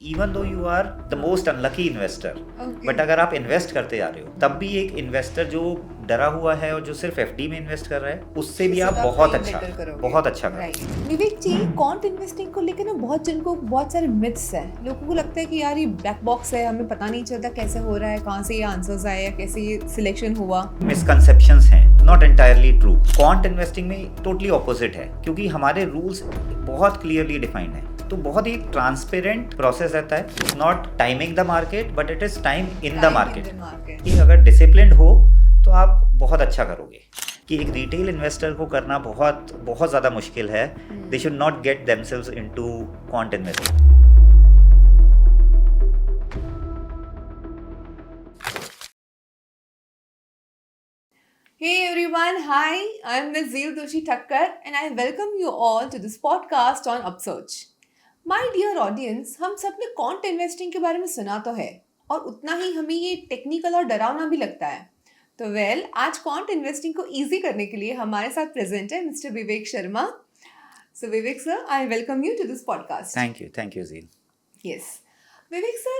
Even though you are the most unlucky investor, but अगर आप invest करते जा रहे हो तब भी एक इन्वेस्टर जो डरा हुआ है और जो सिर्फ एफडी में इन्वेस्ट कर रहा है उससे भी आप बहुत अच्छा करोगे। विवेक जी, क्वांट इन्वेस्टिंग को लेकर ना बहुत जन को बहुत सारे मिथ्स हैं। लोगों को लगता है कि यार ये ब्लैक बॉक्स है, हमें पता नहीं चलता कैसे हो रहा है, कहाँ से ये आंसर्स आए या कैसे ये सिलेक्शन हुआ। मिसकंसेप्शंस हैं, not entirely true. Quant investing में टोटली ऑपोजिट है, क्योंकि हमारे रूल्स बहुत क्लियरली डिफाइंड है। तो बहुत ही ट्रांसपेरेंट प्रोसेस रहता है। It's not timing the market but it is time in the market. कि अगर डिसिप्लिन्ड हो तो आप बहुत अच्छा करोगे। कि एक रिटेल इन्वेस्टर को करना बहुत बहुत ज़्यादा मुश्किल है। They should not gate themselves into quant investing. Hey everyone, hi, I'm Ms. Zeel Doshi Thakkar and I welcome you all to this podcast on Upsurge. My dear audience, हम सब ने क्वांट इन्वेस्टिंग के बारे में सुना तो है और उतना ही हमें ये टेक्निकल और डरावना भी लगता है। तो आज क्वांट इन्वेस्टिंग को इजी करने के लिए हमारे साथ प्रेजेंट है mister Vivek Sharma. So Vivek sir, I welcome you to this podcast. Thank you Zeel. Yes. Vivek sir,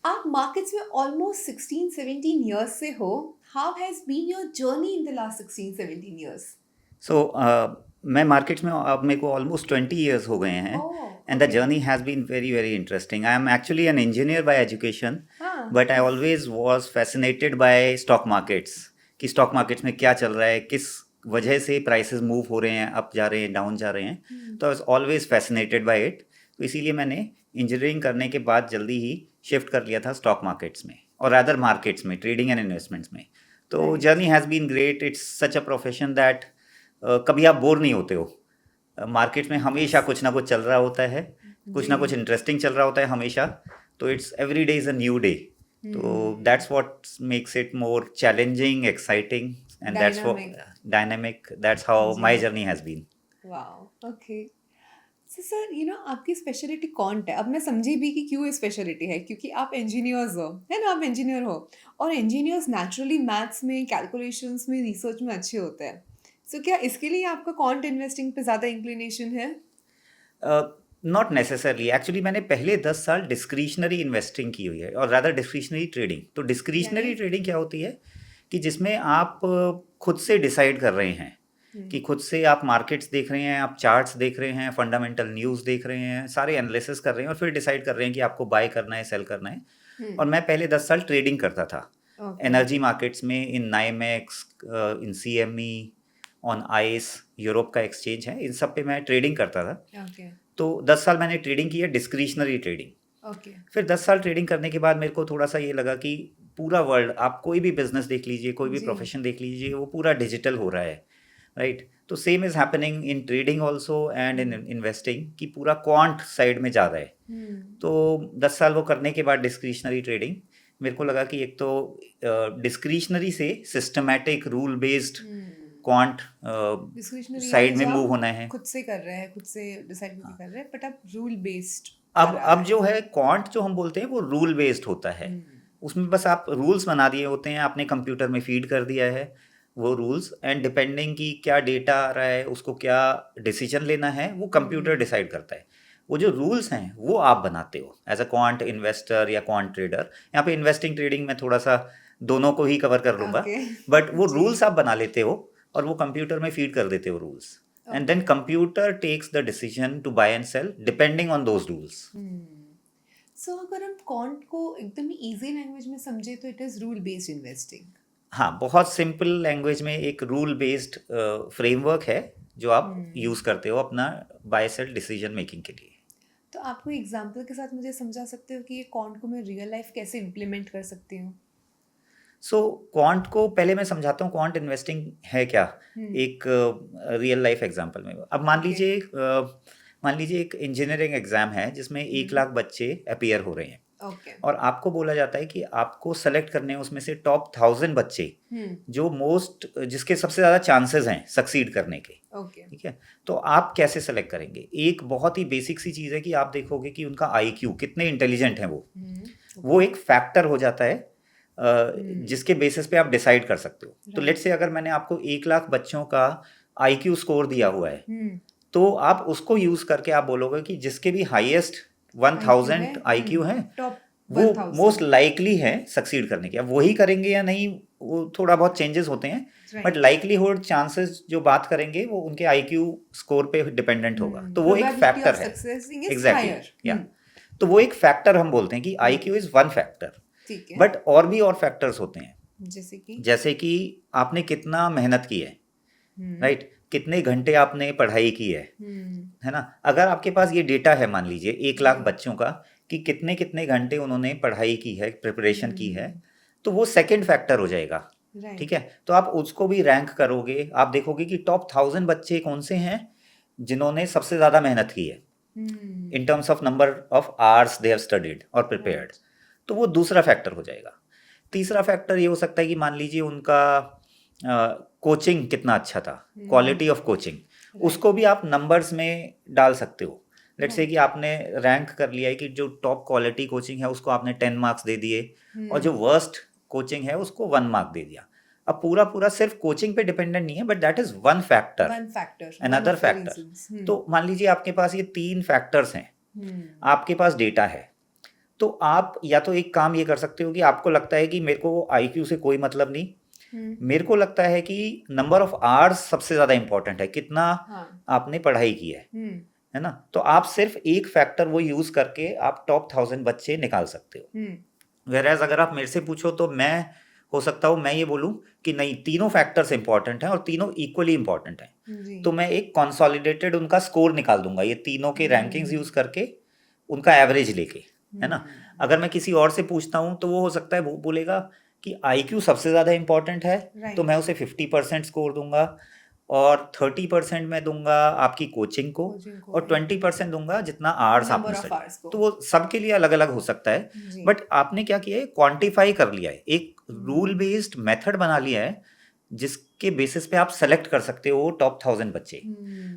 आप मार्केट्स में ऑलमोस्ट 16-17 years से हो। How has been your journey in the last 16-17 years? So मैं मार्केट्स में अब मेरे को ऑलमोस्ट 20 years हो गए हैं and the journey has been very very interesting. I am actually an engineer by education, but I always was fascinated by stock markets. कि stock markets में क्या चल रहा है, किस वजह से प्राइसेस मूव हो रहे हैं, अप जा रहे हैं, डाउन जा रहे हैं। तो I was always fascinated by it. तो इसीलिए मैंने इंजीनियरिंग करने के बाद जल्दी ही शिफ्ट कर लिया था स्टॉक मार्केट्स में, और अदर मार्केट्स में, ट्रेडिंग एंड इन्वेस्टमेंट्स में। तो journey has been great. It's such a profession that कभी आप बोर नहीं होते हो। मार्केट्स में हमेशा कुछ ना कुछ चल रहा होता है, कुछ ना कुछ इंटरेस्टिंग चल रहा होता है हमेशा। तो it's every day is a new day. तो that's what makes it more challenging, exciting and that's what dynamic. That's how my journey has been. Wow, okay. Sir आपकी स्पेशलिटी क्वांट है। अब मैं समझी भी कि क्यों स्पेशलिटी है, क्योंकि आप इंजीनियर्स हो, है ना, आप इंजीनियर हो और इंजीनियर्स नेचुरली मैथ्स में, कैलकुलेशंस में, रिसर्च में अच्छे होते हैं। सो क्या इसके लिए आपका क्वांट इन्वेस्टिंग पे ज़्यादा इंक्लिनेशन है? Not necessarily. एक्चुअली मैंने पहले 10 साल डिस्क्रिशनरी इन्वेस्टिंग की हुई है, और ज़्यादा डिस्क्रिशनरी ट्रेडिंग। तो डिस्क्रिशनरी ट्रेडिंग क्या होती है कि जिसमें आप खुद से डिसाइड कर रहे हैं कि खुद से आप मार्केट्स देख रहे हैं, आप चार्ट्स देख रहे हैं, फंडामेंटल न्यूज़ देख रहे हैं, सारे एनालिसिस कर रहे हैं और फिर डिसाइड कर रहे हैं कि आपको बाय करना है, सेल करना है। और मैं पहले 10 साल ट्रेडिंग करता था एनर्जी मार्केट्स में, in NYMEX, in CME, on ICE, Europe का एक्सचेंज है, इन सब पे मैं ट्रेडिंग करता था। तो 10 साल मैंने ट्रेडिंग की है, डिस्क्रिशनरी ट्रेडिंग। फिर 10 साल ट्रेडिंग करने के बाद मेरे को थोड़ा सा ये लगा कि पूरा वर्ल्ड, आप कोई भी बिजनेस देख लीजिए, कोई भी प्रोफेशन देख लीजिए, वो पूरा डिजिटल हो रहा है, राइट। तो same is happening in trading also and in investing, कि पूरा क्वांट साइड में जा रहा है। तो 10 साल वो करने के बाद डिस्क्रिशनरी ट्रेडिंग, मेरे को लगा कि एक तो डिस्क्रिशनरी से systematic, rule based quant side में मूव होना है। खुद से कर रहे हैं, खुद से डिसाइड कर रहे हैं, बट अब रूल बेस्ड। अब जो है क्वांट जो हम बोलते हैं वो रूल बेस्ड होता है। उसमें बस आप रूल्स बना दिए होते हैं, आपने कंप्यूटर में फीड कर दिया है वो रूल्स, एंड डिपेंडिंग कि क्या डेटा आ रहा है, उसको क्या डिसीजन लेना है, वो कंप्यूटर डिसाइड करता है। वो जो रूल्स हैं वो आप बनाते हो एज अ क्वांट इन्वेस्टर या क्वांट ट्रेडर। यहाँ पे इन्वेस्टिंग ट्रेडिंग में थोड़ा सा दोनों को ही कवर कर लूँगा, बट वो रूल्स आप बना लेते हो और वो कंप्यूटर में फीड कर देते हो rules, and then computer takes the decision to buy and sell depending on those rules. So अगर हम क्वांट को एकदम इजी लैंग्वेज में समझे तो it is rule based investing. हाँ, बहुत सिंपल लैंग्वेज में एक रूल बेस्ड फ्रेमवर्क है जो आप यूज़ करते हो अपना बाय सेल डिसीजन मेकिंग के लिए। तो आप कोई एग्जांपल के साथ मुझे समझा सकते हो कि ये क्वांट को मैं रियल लाइफ कैसे इम्प्लीमेंट कर सकती हूँ? सो क्वांट को पहले मैं समझाता हूँ क्वांट इन्वेस्टिंग है क्या, एक रियल लाइफ एग्जांपल में। अब मान लीजिए एक इंजीनियरिंग एग्जाम है जिसमें 1 लाख बच्चे अपीयर हो रहे हैं। और आपको बोला जाता है कि आपको सेलेक्ट करने हैं उसमें से टॉप 1000 बच्चे जो जिसके सबसे ज़्यादा चांसेस हैं सक्सीड करने के। ठीक है, तो आप कैसे सेलेक्ट करेंगे? एक बहुत ही बेसिक सी चीज़ है कि आप देखोगे कि उनका IQ कितने इंटेलिजेंट हैं वो एक फैक्टर हो जाता है जिसके बेसिस पे आप डिसाइड कर सकते हो। तो लेट्स से अगर मैंने आपको 1 लाख बच्चों का IQ स्कोर दिया हुआ है, तो आप उसको यूज़ करके आप बोलोगे कि जिसके भी हाईएस्ट 1000 है, IQ है, टॉप वो 1000 मोस्ट लाइकली है सक्सीड करने के। अब वही करेंगे या नहीं, वो थोड़ा बहुत चेंजेस होते हैं, बट राइट लाइकलीहुड चांसेस जो बात करेंगे वो उनके IQ स्कोर पे डिपेंडेंट होगा, तो वो एक प्रोबेबिलिटी ऑफ फैक्टर है। सक्सेसिंग इज एग्जैक्टली, हायर या तो वो एक फैक्टर हम बोलते हैं कि IQ इज वन फैक्टर, ठीक है बट और भी और फैक्टर्स होते हैं, जैसे कि आपने कितना मेहनत की है, हम्म राइट, कितने घंटे आपने पढ़ाई की है ना। अगर आपके पास ये डेटा है, मान लीजिए 1 लाख जी। बच्चों का, कि कितने कितने घंटे उन्होंने पढ़ाई की है, प्रिपरेशन की है, हम्म तो वो सेकंड फैक्टर हो जाएगा। राइट ठीक है, तो आप उसको भी रैंक करोगे, आप देखोगे कि टॉप 1000 बच्चे कौन से हैं जिन्होंने सबसे ज़्यादा मेहनत की है in terms of number of hours they have studied और प्रिपेयर्ड, तो वो दूसरा फैक्टर हो जाएगा। तीसरा फैक्टर ये हो सकता है कि मान लीजिए उनका कोचिंग कितना अच्छा था, क्वालिटी ऑफ कोचिंग, उसको भी आप नंबर्स में डाल सकते हो। लेट्स से कि आपने रैंक कर लिया है कि जो टॉप क्वालिटी कोचिंग है उसको आपने 10 मार्क्स दे दिए और जो वर्स्ट कोचिंग है उसको 1 मार्क दे दिया। अब पूरा पूरा सिर्फ कोचिंग पे डिपेंडेंट नहीं है, but that is one factor, another factor. तो मान लीजिए आपके पास ये 3 फैक्टर्स हैं, आपके पास डेटा है, तो आप या तो एक काम ये कर सकते हो कि आपको लगता है कि मेरे को IQ से कोई मतलब नहीं, मेरे को लगता है कि नंबर ऑफ आवर्स सबसे ज्यादा इंपॉर्टेंट है, कितना आपने पढ़ाई की है ना। तो आप सिर्फ एक फैक्टर वो यूज करके आप टॉप 1000 बच्चे निकाल सकते हो। वेरएज अगर आप मेरे से पूछो तो मैं हो सकता हूँ मैं ये बोलूँ कि नहीं, तीनों फैक्टर्स इंपॉर्टेंट हैं और तीनों इक्वली इंपॉर्टेंट हैं, तो मैं एक कंसोलिडेटेड उनका स्कोर निकाल दूंगा, ये तीनों के रैंकिंग्स यूज करके उनका एवरेज लेके, है ना। अगर मैं किसी और से पूछता हूँ तो वो हो सकता है वो बोलेगा कि IQ सबसे ज़्यादा इंपॉर्टेंट है, तो मैं उसे 50% स्कोर दूंगा और 30% मैं दूंगा आपकी कोचिंग को और 20% दूंगा जितना आवर्स आपने स्टडी। तो वो सबके लिए अलग अलग हो सकता है, बट आपने क्या किया है, क्वांटिफाई कर लिया है, एक रूल बेस्ड मेथड बना लिया है जिसके बेसिस पे आप सेलेक्ट कर सकते हो टॉप 1000 बच्चे।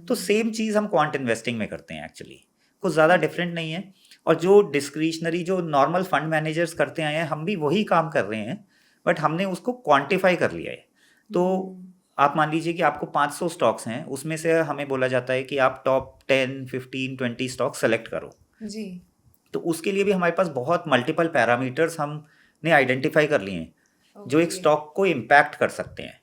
तो सेम चीज़ हम क्वांट इन्वेस्टिंग में करते हैं, एक्चुअली कुछ ज़्यादा डिफरेंट नहीं है। और जो डिस्क्रिशनरी जो नॉर्मल फंड मैनेजर्स करते आए हैं, हम भी वही काम कर रहे हैं, बट हमने उसको क्वांटिफाई कर लिया है। तो आप मान लीजिए कि आपको 500 स्टॉक्स हैं, उसमें से हमें बोला जाता है कि आप टॉप 10, 15, 20 स्टॉक सेलेक्ट करो जी। तो उसके लिए भी हमारे पास बहुत मल्टीपल पैरामीटर्स हमने आइडेंटिफाई कर लिए हैं जो एक स्टॉक को इम्पैक्ट कर सकते हैं,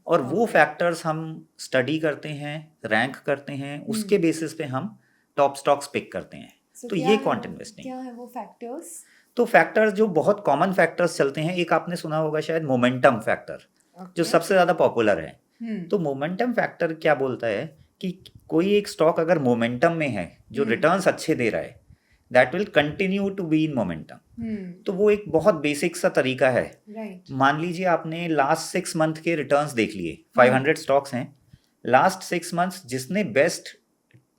और वो फैक्टर्स हम स्टडी करते हैं, रैंक करते हैं, उसके बेसिस पे हम टॉप स्टॉक्स पिक करते हैं। तो ये क्वांट इन्वेस्टिंग। क्या है वो फैक्टर्स? तो फैक्टर्स जो बहुत कॉमन फैक्टर्स चलते हैं, एक आपने सुना होगा शायद मोमेंटम फैक्टर, जो सबसे ज़्यादा पॉपुलर है। तो मोमेंटम फैक्टर क्या बोलता है कि कोई एक स्टॉक अगर मोमेंटम में है, जो रिटर्न्स अच्छे दे रहा है, that will continue to be in momentum. तो वो एक बहुत बेसिक सा तरीका है। मान लीजिए आपने लास्ट 6 मंथ के रिटर्न्स देख लिए, 500 स्टॉक्स हैं, लास्ट 6 मंथ्स जिसने बेस्ट,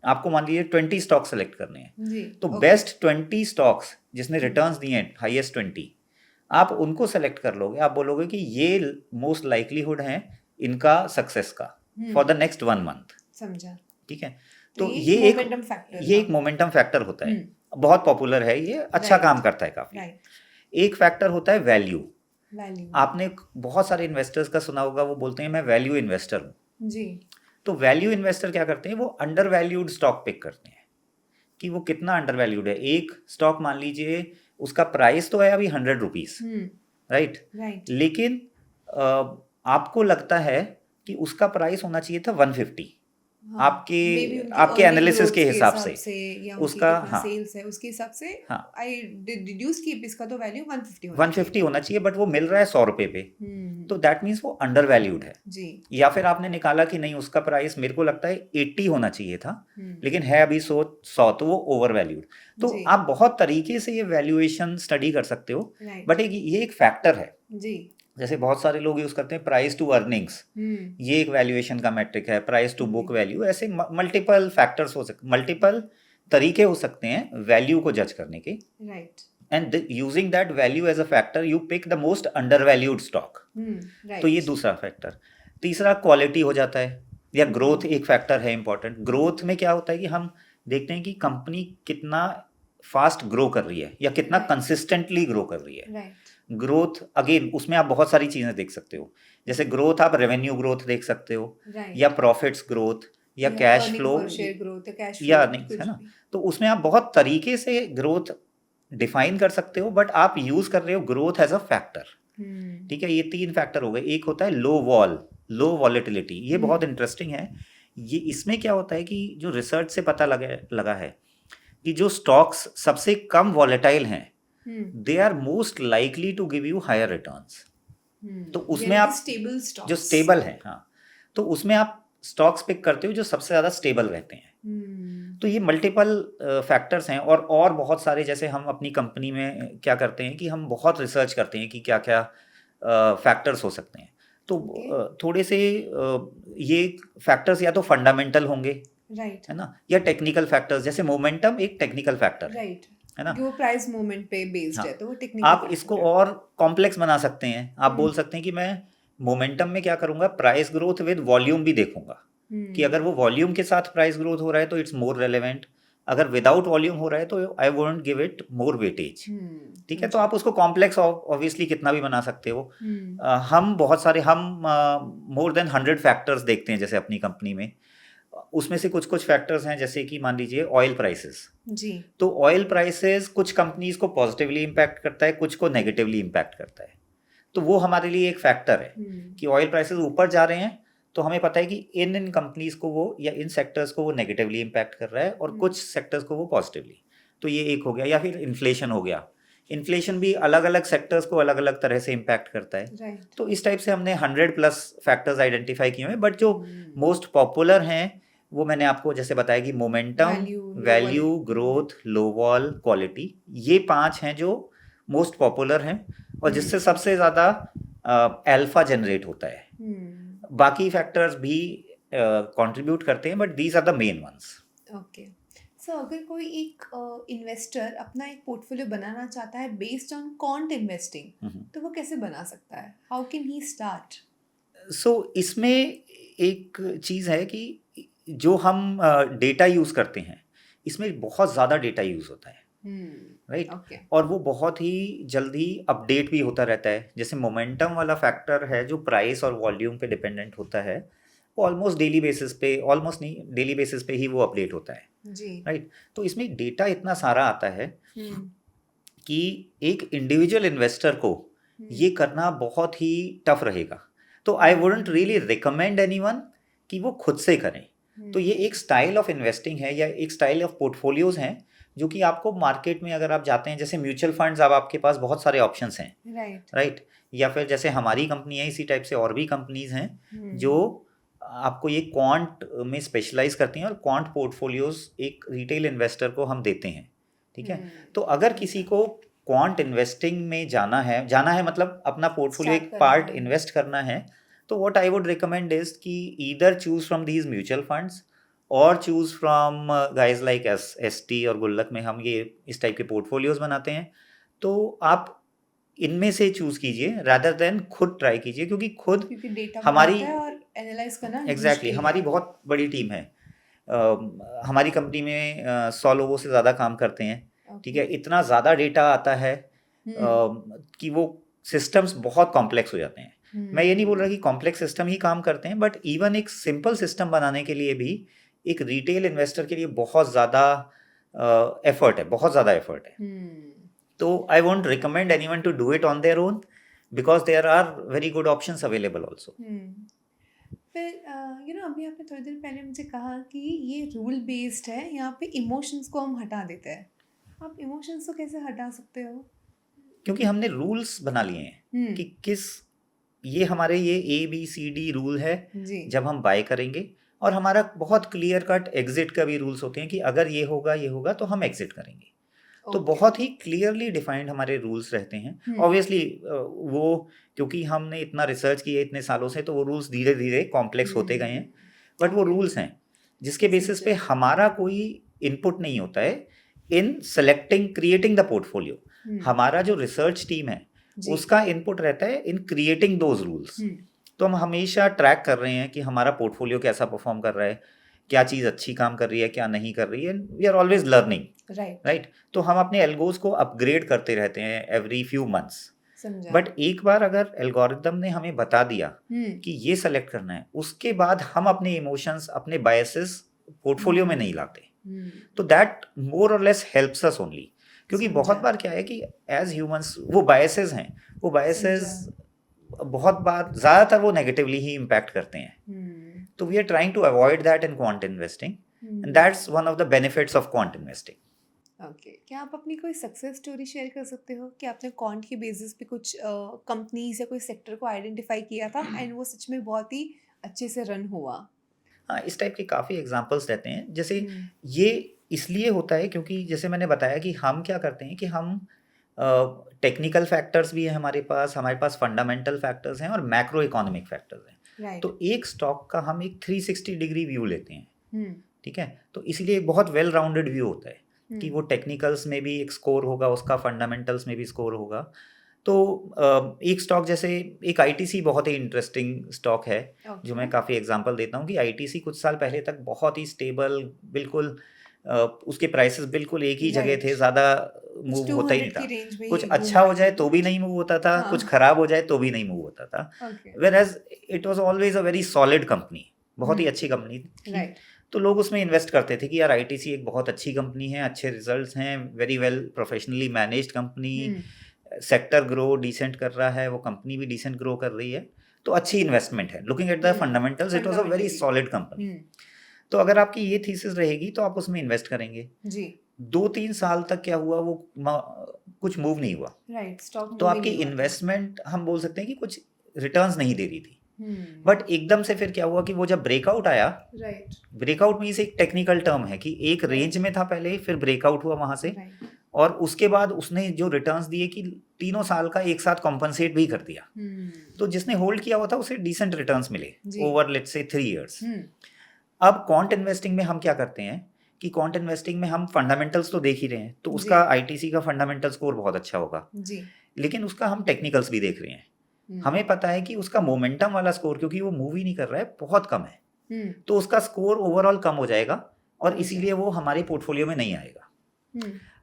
आपको मान लीजिए 20 स्टॉक सेलेक्ट करने हैं, तो बेस्ट 20 स्टॉक्स जिसने रिटर्न्स दिए हैं, हाईएस्ट 20, आप उनको सेलेक्ट कर लोगे। आप बोलोगे कि ये मोस्ट लाइकलीहुड है इनका सक्सेस का फॉर द नेक्स्ट 1 मंथ। समझा? ठीक है, तो ये एक मोमेंटम फैक्टर होता है, बहुत पॉपुलर है ये, अच्छा काम करता है काफी। एक फैक्टर होता है वैल्यू। आपने बहुत सारे इन्वेस्टर्स का सुना होगा, वो बोलते हैं मैं वैल्यू इन्वेस्टर हूँ जी। तो वैल्यू इन्वेस्टर क्या करते हैं, वो अंडर वैल्यूड स्टॉक पिक करते हैं कि वो कितना अंडर वैल्यूड है। एक स्टॉक मान लीजिए उसका प्राइस तो है अभी 100 रुपीज, राइट, लेकिन आपको लगता है कि उसका प्राइस होना चाहिए था 150। हाँ, आपके एनालिसिस के हिसाब से या उसका सेल्स है उसके हिसाब से आई डिड्यूस कि इसका तो वैल्यू 150 होना चाहिए, बट वो मिल रहा है 100 रुपए पे, तो दैट मीन्स वो अंडर वैल्यूड है जी। या फिर आपने निकाला कि नहीं, उसका प्राइस मेरे को लगता है 80 होना चाहिए था, लेकिन है अभी 100, तो वो ओवर वैल्यूड। तो आप बहुत तरीके से ये वैल्यूएशन स्टडी कर सकते हो, बट ये एक फैक्टर है जी। जैसे बहुत सारे लोग यूज करते हैं प्राइस टू अर्निंग्स, ये एक वैल्यूएशन का मैट्रिक है, प्राइस टू बुक वैल्यू, ऐसे मल्टीपल फैक्टर्स हो सकते, मल्टीपल तरीके हो सकते हैं वैल्यू को जज करने के, right. And using that value as a factor you pick the most undervalued stock. तो ये दूसरा फैक्टर। तीसरा क्वालिटी हो जाता है, या ग्रोथ एक फैक्टर है इंपॉर्टेंट। ग्रोथ में क्या होता है कि हम देखते हैं कि कंपनी कितना फास्ट ग्रो कर रही है या कितना कंसिस्टेंटली ग्रो कर रही है। ग्रोथ अगेन उसमें आप बहुत सारी चीजें देख सकते हो, जैसे ग्रोथ आप रेवेन्यू ग्रोथ देख सकते हो, या प्रॉफिट्स ग्रोथ, या कैश अर्निंग फ्लो पर शेयर ग्रोथ या कैश या फ्लो अर्निंग्स, कुछ है ना? भी। तो उसमें आप बहुत तरीके से ग्रोथ डिफाइन कर सकते हो, बट आप यूज कर रहे हो ग्रोथ एज अ फैक्टर। हम्म ठीक है, ये 3 फैक्टर हो गए। एक होता है लो वॉलेटिलिटी, ये बहुत इंटरेस्टिंग है। ये इसमें क्या होता है कि जो रिसर्च से पता लगा है कि जो स्टॉक्स सबसे कम वॉलेटाइल हैं, they are most likely to give you higher returns. तो उसमें आप स्टेबल जो स्टॉक्स। स्टेबल है, हाँ, तो उसमें आप स्टॉक्स पिक करते हो जो सबसे ज़्यादा स्टेबल रहते हैं। तो ये मल्टीपल फैक्टर्स हैं, और बहुत सारे, जैसे हम अपनी कंपनी में क्या करते हैं कि हम बहुत रिसर्च करते हैं कि क्या क्या फैक्टर्स हो सकते हैं। तो थोड़े से ये फैक्टर्स या तो फंडामेंटल होंगे, राइट है ना, या टेक्निकल फैक्टर्स, जैसे मोमेंटम एक टेक्निकल फैक्टर है राइट है ना। वो प्राइस मूवमेंट पे बेस्ड हाँ, है तो वो टेक्निकल आप इसको और कॉम्प्लेक्स बना सकते हैं। आप बोल सकते हैं कि मैं मोमेंटम में क्या करूंगा, प्राइस ग्रोथ विद वॉल्यूम भी देखूंगा, कि अगर वो वॉल्यूम के साथ प्राइस ग्रोथ हो रहा है तो इट्स मोर रेलेवेंट, अगर विदाउट वॉल्यूम हो रहा है तो I won't give it more weightage. ठीक है, तो आप उसको कॉम्प्लेक्स ऑब्वियसली कितना भी बना सकते हो। हम बहुत सारे, हम मोर देन 100 फैक्टर्स देखते हैं जैसे अपनी कंपनी में। उसमें से कुछ कुछ फैक्टर्स हैं, जैसे कि मान लीजिए ऑयल प्राइसेस। जी तो ऑयल प्राइसेस कुछ कंपनीज को पॉजिटिवली इम्पैक्ट करता है, कुछ को नेगेटिवली इम्पैक्ट करता है। तो वो हमारे लिए एक फैक्टर है कि ऑयल प्राइसेस ऊपर जा रहे हैं तो हमें पता है कि इन कंपनीज को वो, या इन सेक्टर्स को वो नेगेटिवली इम्पैक्ट कर रहा है, और कुछ सेक्टर्स को वो पॉजिटिवली। तो ये एक हो गया। या फिर इन्फ्लेशन हो गया, इन्फ्लेशन भी अलग अलग सेक्टर्स को अलग अलग तरह से इम्पैक्ट करता है। राइट तो इस टाइप से हमने 100+ फैक्टर्स आइडेंटिफाई किए हैं, बट जो मोस्ट पॉपुलर हैं वो मैंने आपको जैसे बताया कि मोमेंटम, वैल्यू, ग्रोथ, लो वॉल, क्वालिटी, ये 5 हैं जो मोस्ट पॉपुलर हैं और जिससे सबसे ज़्यादा अल्फा जनरेट होता है। बाकी फैक्टर्स भी कंट्रीब्यूट करते हैं, but these are the main ones. Okay so अगर कोई एक इन्वेस्टर अपना एक पोर्टफोलियो बनाना चाहता है बेस्ड ऑन क्वांट इन्वेस्टिंग तो वो कैसे बना सकता है? How can he start? So इसमें एक चीज़ है कि जो हम डेटा यूज़ करते हैं, इसमें बहुत ज़्यादा डेटा यूज़ होता है, राइट? ओके और वो बहुत ही जल्दी अपडेट भी होता रहता है। जैसे मोमेंटम वाला फैक्टर है जो प्राइस और वॉल्यूम पे डिपेंडेंट होता है, वो ऑलमोस्ट डेली बेसिस पे, ऑलमोस्ट नहीं, डेली बेसिस पे ही वो अपडेट होता है, जी राइट? तो इसमें डेटा इतना सारा आता है कि एक इंडिविजुअल इन्वेस्टर को ये करना बहुत ही टफ रहेगा। तो I wouldn't really recommend anyone कि वो खुद से करें। तो ये एक स्टाइल ऑफ इन्वेस्टिंग है, या एक स्टाइल ऑफ पोर्टफोलियोज हैं जो कि आपको मार्केट में अगर आप जाते हैं, जैसे म्यूचुअल फंड्स, अब आपके पास बहुत सारे ऑप्शंस हैं, राइट? या फिर जैसे हमारी कंपनी है, इसी टाइप से और भी कंपनीज हैं जो आपको ये क्वांट में स्पेशलाइज करती हैं, और क्वांट पोर्टफोलियोज एक रिटेल इन्वेस्टर को हम देते हैं। ठीक है, तो अगर किसी को क्वांट इन्वेस्टिंग में जाना है मतलब अपना पोर्टफोलियो एक पार्ट इन्वेस्ट करना है, तो what I would recommend is कि either choose from these mutual funds और choose from guys like ST और गुल्लक में हम ये इस टाइप के पोर्टफोलियोज बनाते हैं। तो आप इनमें से चूज कीजिए रादर देन खुद ट्राई कीजिए, क्योंकि खुद डेटा हमारी और एनालाइज करना एग्जैक्टली हमारी बहुत बड़ी टीम है। हमारी कंपनी में 100 लोगों से ज़्यादा काम करते हैं। ठीक है, इतना ज़्यादा डेटा आता है कि वो सिस्टम्स बहुत कॉम्प्लेक्स हो जाते हैं। मैं ये नहीं बोल रहा कि कॉम्प्लेक्स सिस्टम ही काम करते हैं, बट इवन एक सिंपल सिस्टम बनाने के लिए भी एक रिटेल इन्वेस्टर के लिए बहुत ज़्यादा एफर्ट है, बहुत ज़्यादा एफर्ट है। तो I won't recommend anyone to do it on their own, because there are very good options available also. फिर अभी आपने थोड़ी देर पहले मुझे कहा कि ये रूल बेस्ड है, यहाँ पे इमोशंस को हम हटा देते हैं। आप इमोशंस को कैसे हटा सकते हो? क्योंकि हमने रूल्स बना लिए हैं कि ये हमारे ये ABCD रूल है जब हम बाय करेंगे, और हमारा बहुत क्लियर कट एग्जिट का भी रूल्स होते हैं कि अगर ये होगा तो हम एग्जिट करेंगे। तो बहुत ही क्लियरली डिफाइंड हमारे रूल्स रहते हैं। ऑब्वियसली वो, क्योंकि हमने इतना रिसर्च किया इतने सालों से, तो वो रूल्स धीरे धीरे कॉम्प्लेक्स होते गए हैं, बट वो रूल्स हैं जिसके बेसिस पे हमारा कोई इनपुट नहीं होता है इन सेलेक्टिंग, क्रिएटिंग द पोर्टफोलियो। हमारा जो रिसर्च टीम है उसका इनपुट रहता है इन क्रिएटिंग दोज रूल्स। तो हम हमेशा ट्रैक कर रहे हैं कि हमारा पोर्टफोलियो कैसा परफॉर्म कर रहा है, क्या चीज़ अच्छी काम कर रही है, क्या नहीं कर रही है। We are always learning, right? तो हम अपने एल्गोज को अपग्रेड करते रहते हैं एवरी फ्यू मंथ्स। समझा। बट एक बार अगर एल्गोरिदम ने हमें बता दिया कि ये सेलेक्ट करना है, उसके बाद हम अपने इमोशंस, अपने बायसेस पोर्टफोलियो में नहीं लाते। तो दैट मोर और लेस हेल्प्स अस ओनली, क्योंकि बहुत समझा। बार क्या है कि एज ह्यूमंस वो बायसेस हैं, वो बायसेस बहुत बार ज़्यादातर वो नेगेटिवली ही इम्पैक्ट करते हैं। तो we are trying to avoid that in quant investing, and that's one of the benefits of quant investing. Okay, क्या आप अपनी कोई सक्सेस स्टोरी शेयर कर सकते हो कि आपने क्वांट के बेसिस पे कुछ कंपनीज या कोई सेक्टर को आइडेंटिफाई किया था एंड वो सच में बहुत ही अच्छे से रन हुआ? हाँ, इस टाइप के काफ़ी एग्जांपल्स रहते हैं। जैसे ये इसलिए होता है क्योंकि जैसे मैंने बताया कि हम क्या करते हैं कि हम टेक्निकल फैक्टर्स भी हैं हमारे पास फंडामेंटल फैक्टर्स हैं और मैक्रो इकोनॉमिक फैक्टर्स हैं। राइट। तो एक स्टॉक का हम एक 360 डिग्री व्यू लेते हैं, हम्म ठीक है। तो इसलिए एक बहुत वेल राउंडेड व्यू होता है कि वो टेक्निकल्स में भी एक स्कोर होगा, उसका फंडामेंटल्स में भी स्कोर होगा। तो एक स्टॉक जैसे एक आईटीसी बहुत ही इंटरेस्टिंग स्टॉक है, जो मैं काफ़ी एग्जांपल देता हूँ कि आईटीसी कुछ साल पहले तक बहुत ही स्टेबल, बिल्कुल उसके प्राइसेस बिल्कुल एक ही जगह थे, ज़्यादा मूव होता ही नहीं था। कुछ अच्छा हो जाए तो भी नहीं मूव होता था, कुछ खराब हो जाए तो भी नहीं मूव होता था। Whereas it was always a very solid company, बहुत ही अच्छी कंपनी थी। तो लोग उसमें इन्वेस्ट करते थे कि यार आईटीसी एक बहुत अच्छी कंपनी है, अच्छे रिजल्ट्स हैं, very well professionally managed company, sector grow decent कर रहा है, वो कंपनी भी डिसेंट ग्रो कर रही है, तो अच्छी इन्वेस्टमेंट है। Looking at the fundamentals it was a very solid company. तो अगर आपकी ये थीसिस रहेगी तो आप उसमें इन्वेस्ट करेंगे जी। 2-3 साल तक क्या हुआ, वो कुछ मूव नहीं हुआ, राइट, स्टॉक तो आपकी इन्वेस्टमेंट हम बोल सकते हैं कि कुछ रिटर्न्स नहीं दे रही थी। बट एकदम से फिर क्या हुआ कि वो जब ब्रेकआउट आया, राइट, ब्रेकआउट मीन्स एक टेक्निकल टर्म है कि एक रेंज में था पहले, फिर ब्रेकआउट हुआ वहां से, और उसके बाद उसने जो रिटर्न्स दिए कि 3 साल का एक साथ कॉम्पनसेट भी कर दिया। तो जिसने होल्ड किया हुआ था उसे डिसेंट रिटर्न्स मिले ओवर लेट्स से 3 इयर्स। अब क्वांट इन्वेस्टिंग में हम क्या करते हैं कि क्वांट इन्वेस्टिंग में हम फंडामेंटल्स तो देख ही रहे हैं, तो उसका आईटीसी का फंडामेंटल स्कोर बहुत अच्छा होगा जी, लेकिन उसका हम टेक्निकल्स भी देख रहे हैं। हमें पता है कि उसका मोमेंटम वाला स्कोर, क्योंकि वो मूव ही नहीं कर रहा है, बहुत कम है, तो उसका स्कोर ओवरऑल कम हो जाएगा और इसीलिए वो हमारे पोर्टफोलियो में नहीं आएगा।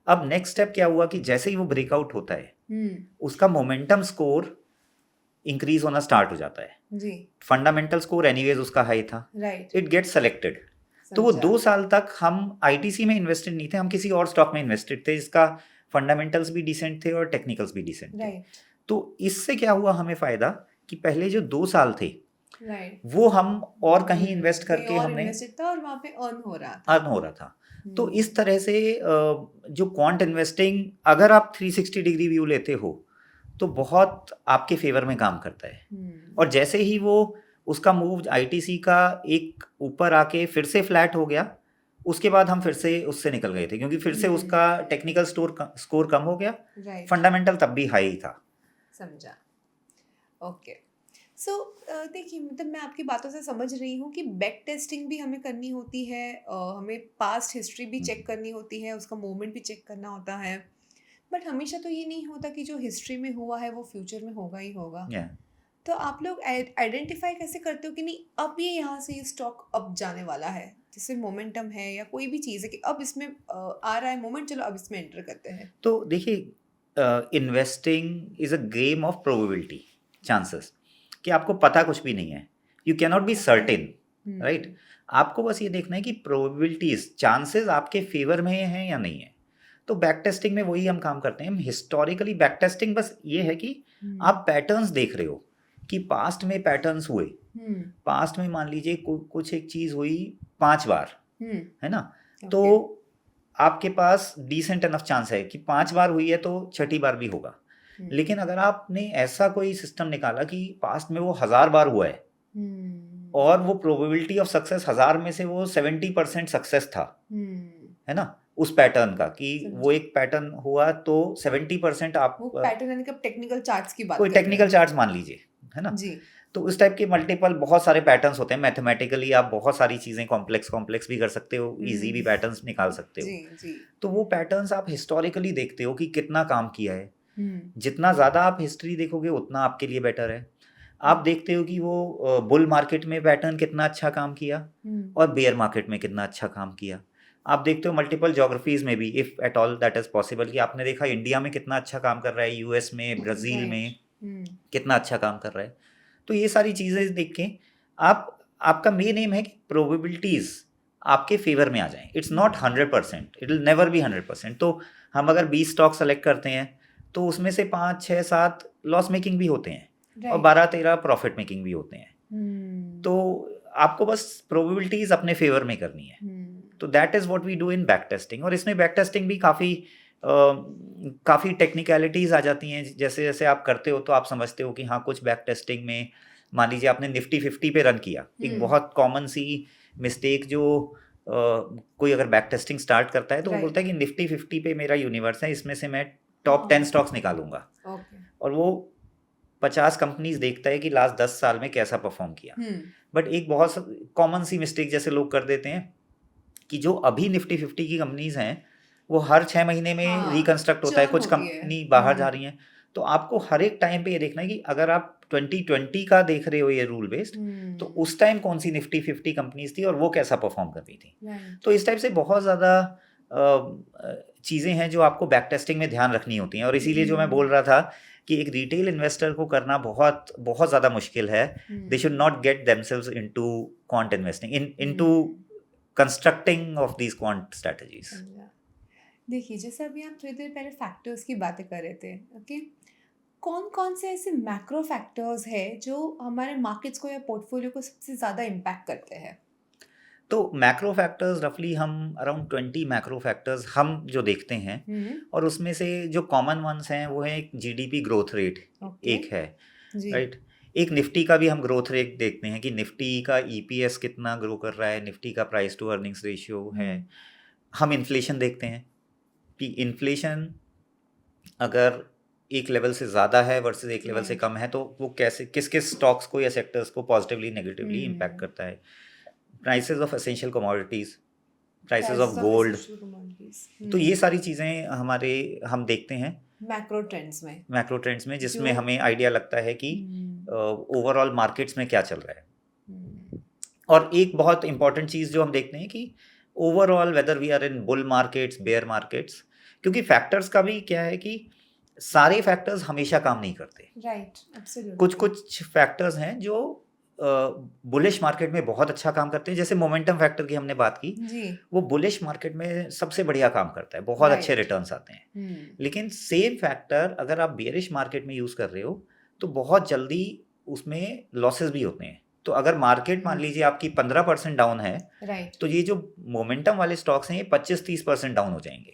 अब नेक्स्ट स्टेप क्या हुआ कि जैसे ही वो ब्रेकआउट होता है, उसका मोमेंटम स्कोर इंक्रीज होना स्टार्ट हो जाता है जी, फंडामेंटल स्कोर एनीवेज उसका हाई था, राइट, इट गेट्स सेलेक्टेड। तो वो 2 साल तक हम आईटीसी में इन्वेस्टेड नहीं थे, हम किसी और स्टॉक में इन्वेस्टेड थे जिसका फंडामेंटल्स भी डिसेंट थे और टेक्निकल्स भी डिसेंट थे। तो इससे क्या हुआ हमें फायदा कि पहले जो 2 साल थे, राइट, वो हम और कहीं इन्वेस्ट करके हमने और वहाँ पे अर्न हो रहा था। तो इस तरह से जो क्वांट इन्वेस्टिंग, अगर आप 360 डिग्री व्यू लेते हो तो बहुत आपके फेवर में काम करता है। और जैसे ही वो उसका मूव आईटीसी का एक ऊपर आके फिर से फ्लैट हो गया, उसके बाद हम फिर से उससे निकल गए थे, क्योंकि फिर से उसका टेक्निकल स्कोर कम हो गया, फंडामेंटल तब भी हाई था। समझा, ओके। सो देखिए, मतलब मैं आपकी बातों से समझ रही हूँ कि बैक टेस्टिंग भी हमें करनी होती है, हमें पास्ट हिस्ट्री भी चेक करनी होती है, उसका मूवमेंट भी चेक करना होता है, बट हमेशा तो ये नहीं होता कि जो हिस्ट्री में हुआ है वो फ्यूचर में होगा ही होगा। तो आप लोग आइडेंटिफाई कैसे करते हो कि नहीं अब ये यहाँ से ये स्टॉक अब जाने वाला है, जैसे मोमेंटम है या कोई भी चीज़ है कि अब इसमें आ रहा है मोमेंट, चलो अब इसमें एंटर करते हैं? तो देखिए, investing is a game of probability, chances, कि आपको पता कुछ भी नहीं है, you can not be certain, right. आपको बस ये देखना है कि प्रोबेबिलिटीज, चांसेस आपके फेवर में हैं या नहीं है। तो बैक टेस्टिंग में वही हम काम करते हैं। हम हिस्टोरिकली बैक टेस्टिंग बस ये है कि आप पैटर्न्स देख रहे हो कि पास्ट में पैटर्न्स हुए, पास्ट में मान लीजिए कुछ एक चीज हुई 5 बार, है ना, तो आपके पास डिसेंट इनफ चांस है कि 5 बार हुई है तो छठी बार भी होगा। लेकिन अगर आपने ऐसा कोई सिस्टम निकाला कि पास्ट में वो 1000 बार हुआ है और वो प्रोबेबिलिटी ऑफ सक्सेस 1000 में से वो 70% सक्सेस था, है ना, उस पैटर्न का, कि वो एक पैटर्न हुआ तो 70% आप पैटर्न यानी कि टेक्निकल चार्ट्स की बात, कोई टेक्निकल चार्ट्स मान लीजिए, है ना जी। तो उस टाइप के मल्टीपल बहुत सारे पैटर्न्स होते हैं। मैथमेटिकली आप बहुत सारी चीजें कॉम्प्लेक्स भी कर सकते हो, इजी भी पैटर्न्स निकाल सकते हो जी। तो वो पैटर्न्स आप हिस्टोरिकली देखते हो कि कितना काम किया है। जितना ज्यादा आप हिस्ट्री देखोगे उतना आपके लिए बेटर है। आप देखते हो कि वो बुल मार्केट में पैटर्न कितना अच्छा काम किया और बेयर मार्केट में कितना अच्छा काम किया। आप देखते हो मल्टीपल ज्योग्राफीज में भी, if at all that is possible, कि आपने देखा इंडिया में कितना अच्छा काम कर रहा है, यूएस में, ब्राज़ील में राइट कितना अच्छा काम कर रहा है। तो ये सारी चीज़ें देख के आप, आपका मेन एम है कि प्रोबेबिलिटीज आपके फेवर में आ जाएं। It's not 100%, it will never be 100%। तो हम अगर 20 स्टॉक सेलेक्ट करते हैं तो उसमें से 5 6 7 लॉस मेकिंग भी होते हैं और 12 13 प्रॉफिट मेकिंग भी होते हैं। तो आपको बस प्रोबेबिलिटीज अपने फेवर में करनी है। तो that is what we do in back testing. और इसमें बैक टेस्टिंग भी काफ़ी टेक्निकलिटीज़ आ जाती हैं। जैसे जैसे आप करते हो तो आप समझते हो कि हाँ, कुछ बैक टेस्टिंग में मान लीजिए आपने निफ्टी 50 पे रन किया, एक बहुत कॉमन सी मिस्टेक जो कोई अगर बैक टेस्टिंग स्टार्ट करता है तो वो बोलता है कि निफ्टी 50 पे मेरा यूनिवर्स है, इसमें से मैं टॉप 10 स्टॉक्स निकालूंगा, और वो 50 कंपनीज देखता है कि लास्ट 10 साल में कैसा परफॉर्म किया। बट एक बहुत कॉमन सी मिस्टेक जैसे लोग कर देते हैं कि जो अभी निफ्टी 50 की कंपनीज हैं वो हर 6 महीने में रिकंस्ट्रक्ट होता है, कुछ कंपनी बाहर जा रही हैं। तो आपको हर एक टाइम पे ये देखना है कि अगर आप 2020 का देख रहे हो ये रूल बेस्ड, तो उस टाइम कौन सी निफ्टी 50 कंपनीज थी और वो कैसा परफॉर्म कर रही थी। तो इस टाइप से बहुत ज़्यादा चीज़ें हैं जो आपको बैक टेस्टिंग में ध्यान रखनी होती हैं। और इसीलिए जो मैं बोल रहा था कि एक रिटेल इन्वेस्टर को करना बहुत बहुत ज़्यादा मुश्किल है। They should not gate themselves into quant investing, into constructing of these quant strategies. देखिए, जैसे अभी आप थोड़ी देर पहले फैक्टर्स की बातें कर रहे थे, ओके, कौन कौन से ऐसे मैक्रो फैक्टर्स है जो हमारे मार्केट्स को या पोर्टफोलियो को सबसे ज़्यादा इम्पैक्ट करते हैं? तो मैक्रो फैक्टर्स रफली हम अराउंड 20 मैक्रो फैक्टर्स हम जो देखते हैं, और उसमें से जो कॉमन वंस हैं वो है एक जीडीपी ग्रोथ रेट, एक है, राइट। एक निफ्टी का भी हम ग्रोथ रेट देखते हैं कि निफ्टी का ईपीएस कितना ग्रो कर रहा है, निफ्टी का प्राइस टू अर्निंग्स रेशियो है। हम इन्फ्लेशन देखते हैं कि इन्फ्लेशन अगर एक लेवल से ज़्यादा है वर्सेस एक लेवल से कम है तो वो कैसे किस किस स्टॉक्स को या सेक्टर्स को पॉजिटिवली नेगेटिवली इम्पैक्ट करता है। Prices of essential commodities, prices of gold, तो ये सारी चीज़ें हम देखते हैं मैक्रो ट्रेंड्स में जिसमें हमें आइडिया लगता है कि ओवरऑल मार्केट्स में क्या चल रहा है। और एक बहुत इंपॉर्टेंट चीज़ जो हम देखते हैं कि overall whether we are in bull markets, bear markets, क्योंकि फैक्टर्स का भी क्या है कि सारे फैक्टर्स हमेशा काम नहीं करते, राइट, एब्सोल्युटली। कुछ कुछ फैक्टर्स हैं जो बुलिश मार्केट में बहुत अच्छा काम करते हैं। जैसे मोमेंटम फैक्टर की हमने बात की जी, वो बुलिश मार्केट में सबसे बढ़िया काम करता है, बहुत अच्छे रिटर्न्स आते हैं। लेकिन सेम फैक्टर अगर आप बेयरिश मार्केट में यूज़ कर रहे हो तो बहुत जल्दी उसमें लॉसेस भी होते हैं। तो अगर मार्केट मान लीजिए आपकी 15% डाउन है, राइट, तो ये जो मोमेंटम वाले स्टॉक्स हैं ये 25-30% डाउन हो जाएंगे।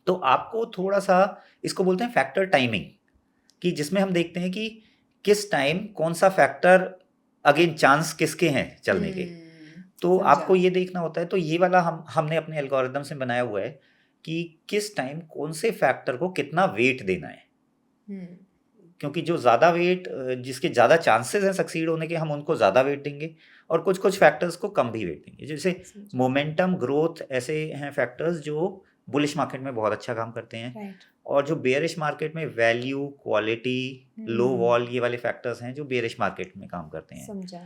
तो आपको थोड़ा सा, इसको बोलते हैं फैक्टर टाइमिंग, कि जिसमें हम देखते हैं कि किस टाइम कौन सा फैक्टर अगेन चांस किसके हैं चलने के, तो आपको ये देखना होता है। तो ये वाला हमने अपने एल्गोरिदम से बनाया हुआ है कि किस टाइम कौन से फैक्टर को कितना वेट देना है, क्योंकि जो ज़्यादा वेट, जिसके ज़्यादा चांसेस हैं सक्सीड होने के, हम उनको ज़्यादा वेट देंगे और कुछ कुछ फैक्टर्स को कम भी वेट देंगे। जैसे मोमेंटम, ग्रोथ, ऐसे हैं फैक्टर्स जो बुलिश मार्केट में बहुत अच्छा काम करते हैं, और जो बेयरिश मार्केट में वैल्यू, क्वालिटी, लो वॉल, ये वाले फैक्टर्स हैं जो बेयरिश मार्केट में काम करते हैं। समझा।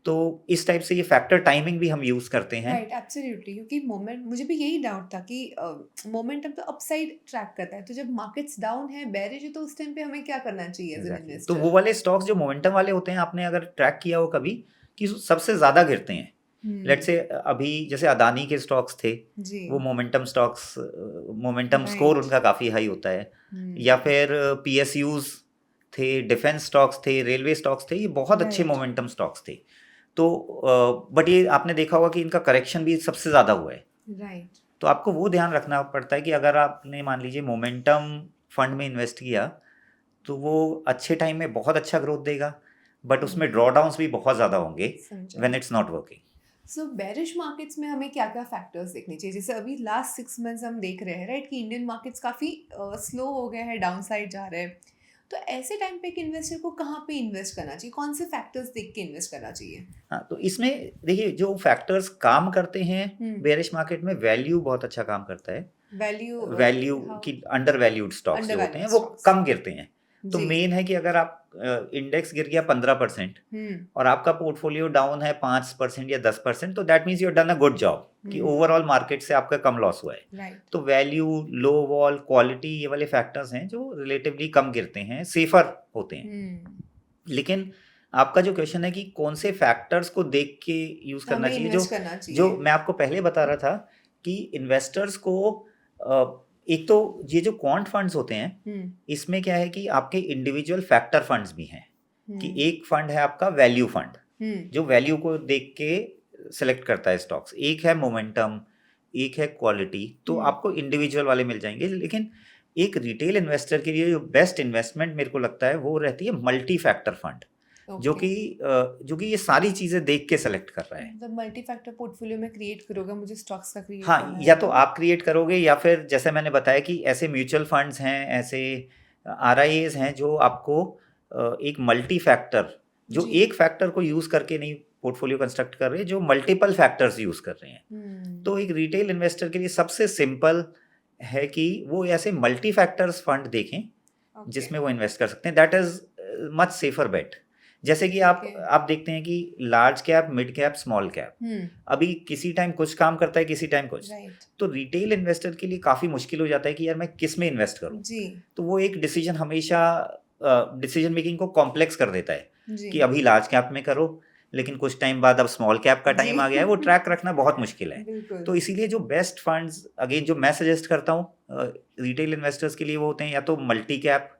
तो इस टाइप से ये फैक्टर टाइमिंग भी हम यूज़ करते हैं। राइट, एब्सोल्युटली, क्योंकि मुझे भी यही डाउट था कि मोमेंटम तो अपसाइड ट्रैक करता है, तो जब मार्केट्स डाउन है, बेयरिश है, तो उस टाइम पे हमें क्या करना चाहिए एज एन इन्वेस्टर? तो वो वाले स्टॉक्स जो मोमेंटम वाले होते हैं, आपने अगर ट्रैक किया हो कभी कि सबसे ज़्यादा गिरते हैं, लेट्स से अभी जैसे अदानी के स्टॉक्स थे, वो मोमेंटम स्टॉक्स, मोमेंटम स्कोर उनका काफ़ी हाई होता है, या फिर पीएसयूज थे, डिफेंस स्टॉक्स थे, रेलवे स्टॉक्स थे, ये बहुत अच्छे मोमेंटम स्टॉक्स थे। तो बट ये आपने देखा होगा कि इनका करेक्शन भी सबसे ज़्यादा हुआ है, राइट। तो आपको वो ध्यान रखना पड़ता है कि अगर आपने मान लीजिए मोमेंटम फंड में इन्वेस्ट किया तो वो अच्छे टाइम में बहुत अच्छा ग्रोथ देगा, बट उसमें ड्रॉडाउन्स भी बहुत ज़्यादा होंगे when it's not working. So bearish markets में हमें क्या क्या फैक्टर्स देखने चाहिए? जैसे अभी लास्ट 6 मंथ्स हम देख रहे हैं, राइट, कि इंडियन मार्केट्स काफ़ी स्लो हो गए हैं, डाउन साइड जा रहे हैं, तो ऐसे टाइम पे एक इन्वेस्टर को कहाँ पे इन्वेस्ट करना चाहिए, कौन से फैक्टर्स देख के इन्वेस्ट करना चाहिए? हाँ, तो इसमें देखिए जो फैक्टर्स काम करते हैं बेरिश मार्केट में, वैल्यू बहुत अच्छा काम करता है। वैल्यू की अंडर वैल्यूड स्टॉक्स जो होते हैं वो कम गिरते हैं, तो जी। मेन है कि अगर आप इंडेक्स गिर गया 15% और आपका पोर्टफोलियो डाउन है 5% या 10%, तो that means you done a good job कि ओवरऑल मार्केट से आपका कम लॉस हुआ है। राइट। तो वैल्यू, लो वॉल, क्वालिटी, ये वाले फैक्टर्स हैं जो रिलेटिवली कम गिरते हैं, सेफर होते हैं। लेकिन आपका जो क्वेश्चन है कि कौन से फैक्टर्स को देख के यूज करना हमें चाहिए, इन्वेस्ट करना चाहिए। जो मैं आपको पहले बता रहा था कि इन्वेस्टर्स को एक तो ये जो क्वांट फंड्स होते हैं, इसमें क्या है कि आपके इंडिविजुअल फैक्टर फंड्स भी हैं। कि एक फंड है आपका वैल्यू फंड जो वैल्यू को देख के सिलेक्ट करता है स्टॉक्स, एक है मोमेंटम, एक है क्वालिटी, तो आपको इंडिविजुअल वाले मिल जाएंगे। लेकिन एक रिटेल इन्वेस्टर के लिए जो बेस्ट इन्वेस्टमेंट मेरे को लगता है वो रहती है मल्टी फैक्टर फंड, जो कि ये सारी चीजें देख के सेलेक्ट कर रहा है। मतलब मल्टी फैक्टर पोर्टफोलियो में क्रिएट करोगे, मुझे स्टॉक्स का क्रिएट हाँ, करना है या तो आप क्रिएट करोगे या फिर जैसे मैंने बताया कि ऐसे म्यूचुअल फंड्स हैं, ऐसे RIAs हैं जो आपको एक मल्टी फैक्टर, जो जी। एक फैक्टर को यूज करके नहीं पोर्टफोलियो कंस्ट्रक्ट कर रहे, जो मल्टीपल फैक्टर्स यूज कर रहे हैं। तो एक रिटेल इन्वेस्टर के लिए सबसे सिंपल है कि वो ऐसे मल्टी फैक्टर्स फंड देखें जिसमें वो इन्वेस्ट कर सकते हैं। दैट इज मच सेफर बेट। जैसे कि आप देखते हैं कि large cap, mid cap, small cap अभी किसी टाइम कुछ काम करता है, किसी टाइम कुछ। तो रिटेल इन्वेस्टर के लिए काफी मुश्किल हो जाता है कि यार मैं किस में इन्वेस्ट करूं। तो वो एक डिसीजन हमेशा डिसीजन मेकिंग को कॉम्प्लेक्स कर देता है कि अभी लार्ज कैप में करो, लेकिन कुछ टाइम बाद अब स्मॉल कैप का टाइम आ गया है, वो ट्रैक रखना बहुत मुश्किल है। तो इसीलिए जो बेस्ट फंड्स, अगेन जो मैं सजेस्ट करता हूँ रिटेल इन्वेस्टर्स के लिए, वो होते हैं या तो मल्टी कैप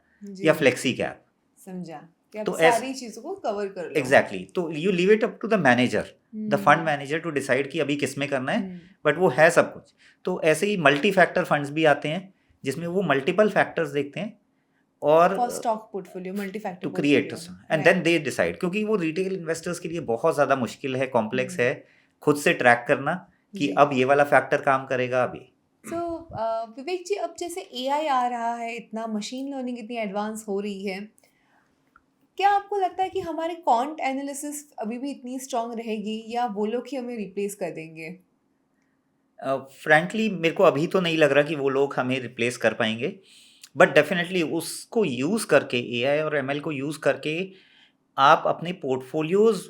या फ्लेक्सी कैप। समझा। तो सारी चीजों को कवर कर लो। एग्जैक्टली। तो you leave it up to the manager, the fund manager to decide कि अभी किस में करना है, बट वो है सब कुछ। तो ऐसे ही मल्टी फैक्टर फंड्स भी आते हैं जिसमें वो मल्टीपल फैक्टर्स देखते हैं और stock portfolio multi factor to create and then they decide. क्योंकि वो रिटेल इन्वेस्टर्स के लिए बहुत ज्यादा मुश्किल है, कॉम्प्लेक्स है खुद से ट्रैक करना कि अब ये वाला फैक्टर काम करेगा अभी। सो विवेक जी, अब जैसे AI आ रहा है, इतना मशीन लर्निंग इतनी एडवांस हो रही है, क्या आपको लगता है कि हमारे क्वांट एनालिसिस अभी भी इतनी स्ट्रांग रहेगी या वो लोग ही हमें रिप्लेस कर देंगे? फ्रैंकली मेरे को अभी तो नहीं लग रहा कि वो लोग हमें रिप्लेस कर पाएंगे, बट डेफिनेटली उसको यूज़ करके, AI और ML को यूज़ करके आप अपने पोर्टफोलियोज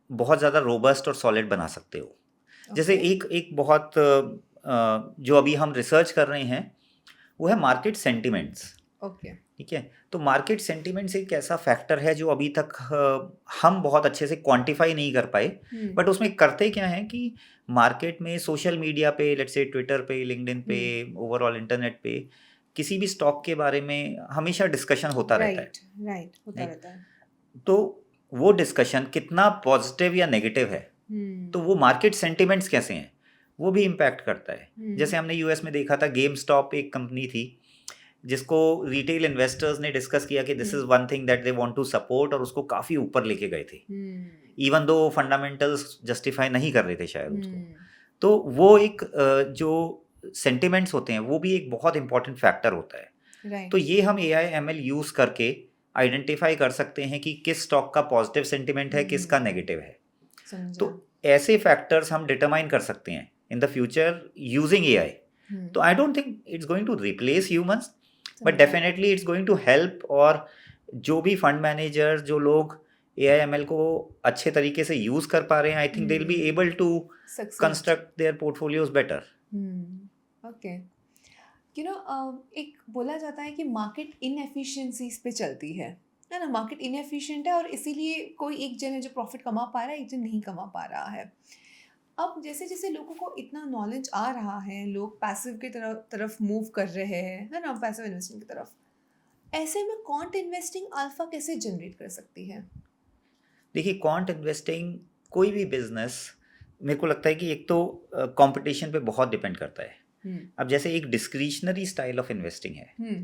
बहुत ज़्यादा रोबस्ट और सॉलिड बना सकते हो। जैसे एक बहुत जो अभी हम रिसर्च कर रहे हैं वो है मार्केट सेंटिमेंट्स। ठीक है। तो मार्केट सेंटिमेंट्स एक ऐसा फैक्टर है जो अभी तक हम बहुत अच्छे से क्वांटिफाई नहीं कर पाए, बट उसमें करते क्या है कि मार्केट में सोशल मीडिया पे, लेट्स से ट्विटर पे, लिंक्डइन पे, ओवरऑल इंटरनेट पे किसी भी स्टॉक के बारे में हमेशा डिस्कशन होता रहता है। होता रहता है। तो वो डिस्कशन कितना पॉजिटिव या नेगेटिव है, तो वो मार्केट सेंटिमेंट्स कैसे हैं वो भी इम्पैक्ट करता है। जैसे हमने US में देखा था, गेम स्टॉप एक कंपनी थी जिसको रिटेल इन्वेस्टर्स ने डिस्कस किया कि this is one thing that they want to support, और उसको काफ़ी ऊपर लेके गए थे, इवन दो फंडामेंटल्स जस्टिफाई नहीं कर रहे थे शायद उसको। तो वो एक जो सेंटिमेंट्स होते हैं वो भी एक बहुत इंपॉर्टेंट फैक्टर होता है। तो ये हम AI ML यूज करके आइडेंटिफाई कर सकते हैं कि किस स्टॉक का पॉजिटिव सेंटिमेंट है, किसका नेगेटिव है। तो ऐसे फैक्टर्स हम डिटरमाइन कर सकते हैं in the future using AI। तो I don't think it's going to replace humans, but definitely it's going to help. और जो भी फंड मैनेजर, जो लोग AI ML को अच्छे तरीके से यूज कर पा रहे हैं, I think they will be able to construct their portfolios better. Okay. एक बोला जाता है कि मार्केट इनएफिशिएंसीज पे चलती है ना, मार्केट इनएफिशिएंट है और इसीलिए कोई एक जन है जो प्रॉफिट कमा पा रहा है, एक जन नहीं कमा पा रहा है। अब जैसे जैसे लोगों को इतना नॉलेज आ रहा है, लोग पैसिव की तरफ मूव कर रहे हैं, है ना, पैसिव इन्वेस्टिंग की तरफ, ऐसे में क्वांट इन्वेस्टिंग अल्फा कैसे जनरेट कर सकती है? देखिए, क्वांट इन्वेस्टिंग कोई भी बिजनेस, मेरे को लगता है कि एक तो कंपटीशन पे बहुत डिपेंड करता है। अब जैसे एक डिस्क्रिशनरी स्टाइल ऑफ इन्वेस्टिंग है,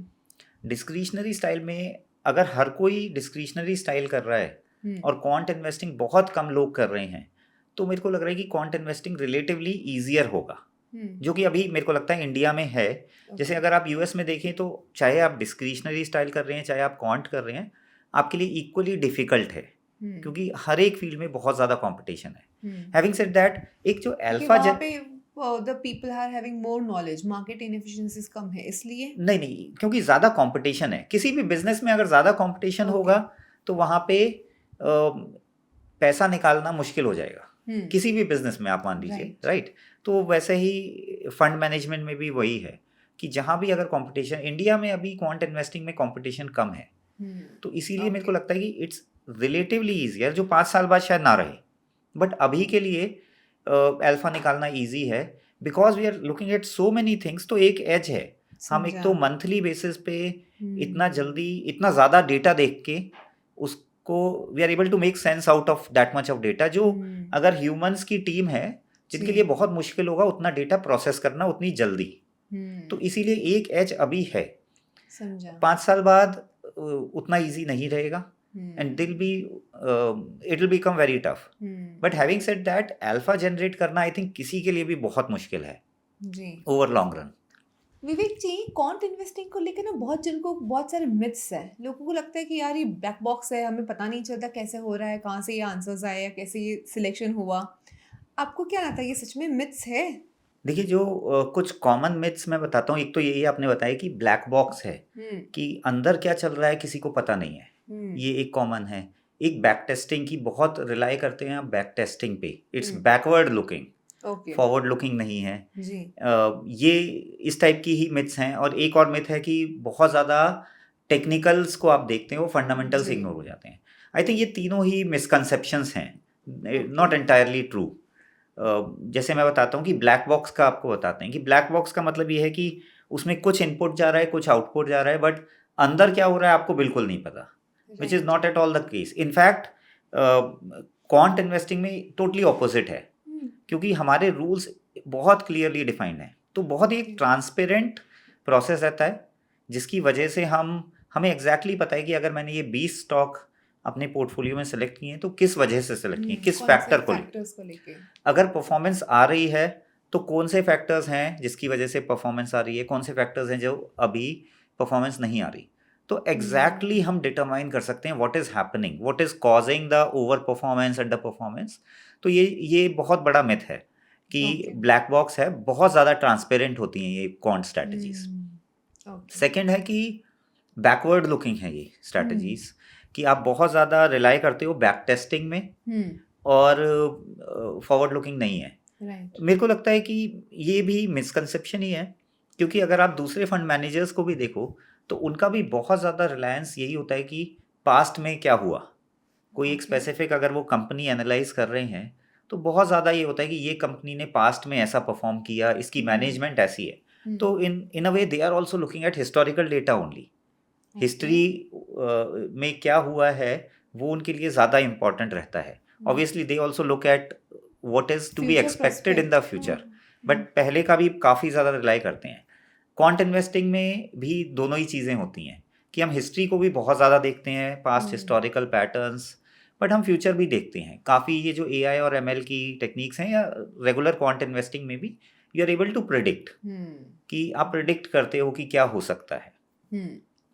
डिस्क्रिशनरी स्टाइल में अगर हर कोई डिस्क्रिशनरी स्टाइल कर रहा है और क्वांट इन्वेस्टिंग बहुत कम लोग कर रहे हैं, तो मेरे को लग रहा है कि क्वांट इन्वेस्टिंग रिलेटिवली ईजियर होगा, जो कि अभी मेरे को लगता है इंडिया में है। जैसे अगर आप US में देखें तो चाहे आप डिस्क्रिशनरी स्टाइल कर रहे हैं, चाहे आप क्वांट कर रहे हैं, आपके लिए इक्वली डिफिकल्ट है, क्योंकि हर एक फील्ड में बहुत ज़्यादा कंपटीशन है। हैविंग सेड दैट, एक जो alpha the people are having more knowledge, market inefficiencies कम है इसलिए? नहीं नहीं, क्योंकि ज़्यादा कंपटीशन है किसी भी बिजनेस में। अगर ज़्यादा कंपटीशन ओके। होगा तो वहाँ पे पैसा निकालना मुश्किल हो जाएगा किसी भी बिजनेस में, आप मान लीजिए, राइट। राइट। तो वैसे ही फंड मैनेजमेंट में भी वही है कि जहाँ भी अगर कंपटीशन, इंडिया में अभी क्वांट इन्वेस्टिंग में कंपटीशन कम है, तो इसीलिए मेरे को ओके। लगता है कि इट्स रिलेटिवली ईजियर, जो 5 साल बाद शायद ना रहे, बट अभी के लिए अल्फा निकालना ईजी है because we are looking at so many things. तो एक एज है, हम एक तो समझा। मंथली बेसिस पे इतना हम्म। जल्दी इतना ज़्यादा डेटा देख के उसको we are able to make sense out of that much of data, जो अगर ह्यूमंस की टीम है जिनके लिए जी। बहुत मुश्किल होगा उतना डेटा प्रोसेस करना उतनी जल्दी। तो इसीलिए एक एज अभी है, समझा। 5 साल बाद उतना इजी नहीं रहेगा एंड दिल B it will become very tough. But having said that, alpha generate करना आई थिंक किसी के लिए भी बहुत मुश्किल है जी। Over long run. Vivek ji, quant investing को लेकर ना बहुत जन को बहुत सारे मिथ्स हैं। लोगों को लगता है कि यार ये ब्लैक बॉक्स है, हमें पता नहीं चलता कैसे हो रहा है, कहाँ से ये आंसर्स आए या कैसे ये सिलेक्शन हुआ। आपको क्या लगता है ये सच में मिथ्स है? देखिए, जो कुछ कॉमन मिथ्स मैं बताता हूँ। एक तो यही आपने बताया कि ब्लैक बॉक्स है, कि अंदर क्या चल रहा है किसी को पता नहीं है, ये एक कॉमन है। एक बैक टेस्टिंग की बहुत रिलाई करते हैं आप, बैक टेस्टिंग पे। It's backward looking, okay. Forward looking नहीं है। जी। ये इस टाइप की ही मिथ्स हैं। और एक और मिथ है कि बहुत ज़्यादा टेक्निकल्स को आप देखते हैं, वो फंडामेंटल्स जी। इग्नोर हो जाते हैं। आई थिंक ये तीनों ही मिसकंसेप्शंस हैं, नॉट ओके। Entirely true. जैसे मैं बताता हूँ कि ब्लैक बॉक्स का आपको बताते हैं कि ब्लैक बॉक्स का मतलब ये है कि उसमें कुछ इनपुट जा रहा है, कुछ आउटपुट जा रहा है, बट अंदर क्या हो रहा है आपको बिल्कुल नहीं पता, which is right. Not at all the case. In fact quant investing में टोटली ऑपोजिट है, क्योंकि हमारे रूल्स बहुत क्लियरली डिफाइंड हैं। तो बहुत ही ओके। ट्रांसपेरेंट प्रोसेस रहता है, जिसकी वजह से हमें एग्जैक्टली पता है कि अगर मैंने ये 20 स्टॉक अपने पोर्टफोलियो में सेलेक्ट किए हैं तो किस वजह से सेलेक्ट किए, किस कौन से फैक्टर को लेकर। फैक्टर्स को लेके? अगर परफॉर्मेंस आ रही है तो कौन से फैक्टर्स हैं जिसकी वजह से परफॉर्मेंस आ रही है, कौन से फैक्टर्स हैं जो अभी परफॉर्मेंस नहीं आ रही। तो एग्जैक्टली हम डिटरमाइन कर सकते हैं what is happening, what is causing the over performance and the performance. तो ये बहुत बड़ा मिथ है कि ओके। ब्लैक बॉक्स है, बहुत ज़्यादा ट्रांसपेरेंट होती हैं ये क्वांट स्ट्रैटेजीज। ओके। सेकेंड है कि बैकवर्ड लुकिंग है ये स्ट्रैटेजीज, कि आप बहुत ज़्यादा रिलाई करते हो बैक टेस्टिंग में और फॉरवर्ड लुकिंग नहीं है। राइट। मेरे को लगता है कि ये भी मिसकंसेप्शन ही है, क्योंकि अगर आप दूसरे फंड मैनेजर्स को भी देखो तो उनका भी बहुत ज़्यादा रिलायंस यही होता है कि पास्ट में क्या हुआ। कोई एक Okay. स्पेसिफिक अगर वो कंपनी एनालाइज कर रहे हैं तो बहुत ज़्यादा ये होता है कि ये कंपनी ने पास्ट में ऐसा परफॉर्म किया, इसकी मैनेजमेंट ऐसी है। तो in a way they are also looking at historical data only. History में क्या हुआ है वो उनके लिए ज़्यादा इम्पॉर्टेंट रहता है। Obviously they also look at what is to be Future expected in the prospect. future, but पहले का भी काफ़ी ज़्यादा रिलाई करते हैं। क्वांट इन्वेस्टिंग में भी दोनों ही चीज़ें होती हैं कि हम हिस्ट्री को भी बहुत ज़्यादा देखते हैं, पास्ट हिस्टोरिकल पैटर्न्स, बट हम फ्यूचर भी देखते हैं काफ़ी। ये जो AI और ML की टेक्निक्स हैं, या रेगुलर क्वांट इन्वेस्टिंग में भी you are able to predict, कि आप प्रिडिक्ट करते हो कि क्या हो सकता है।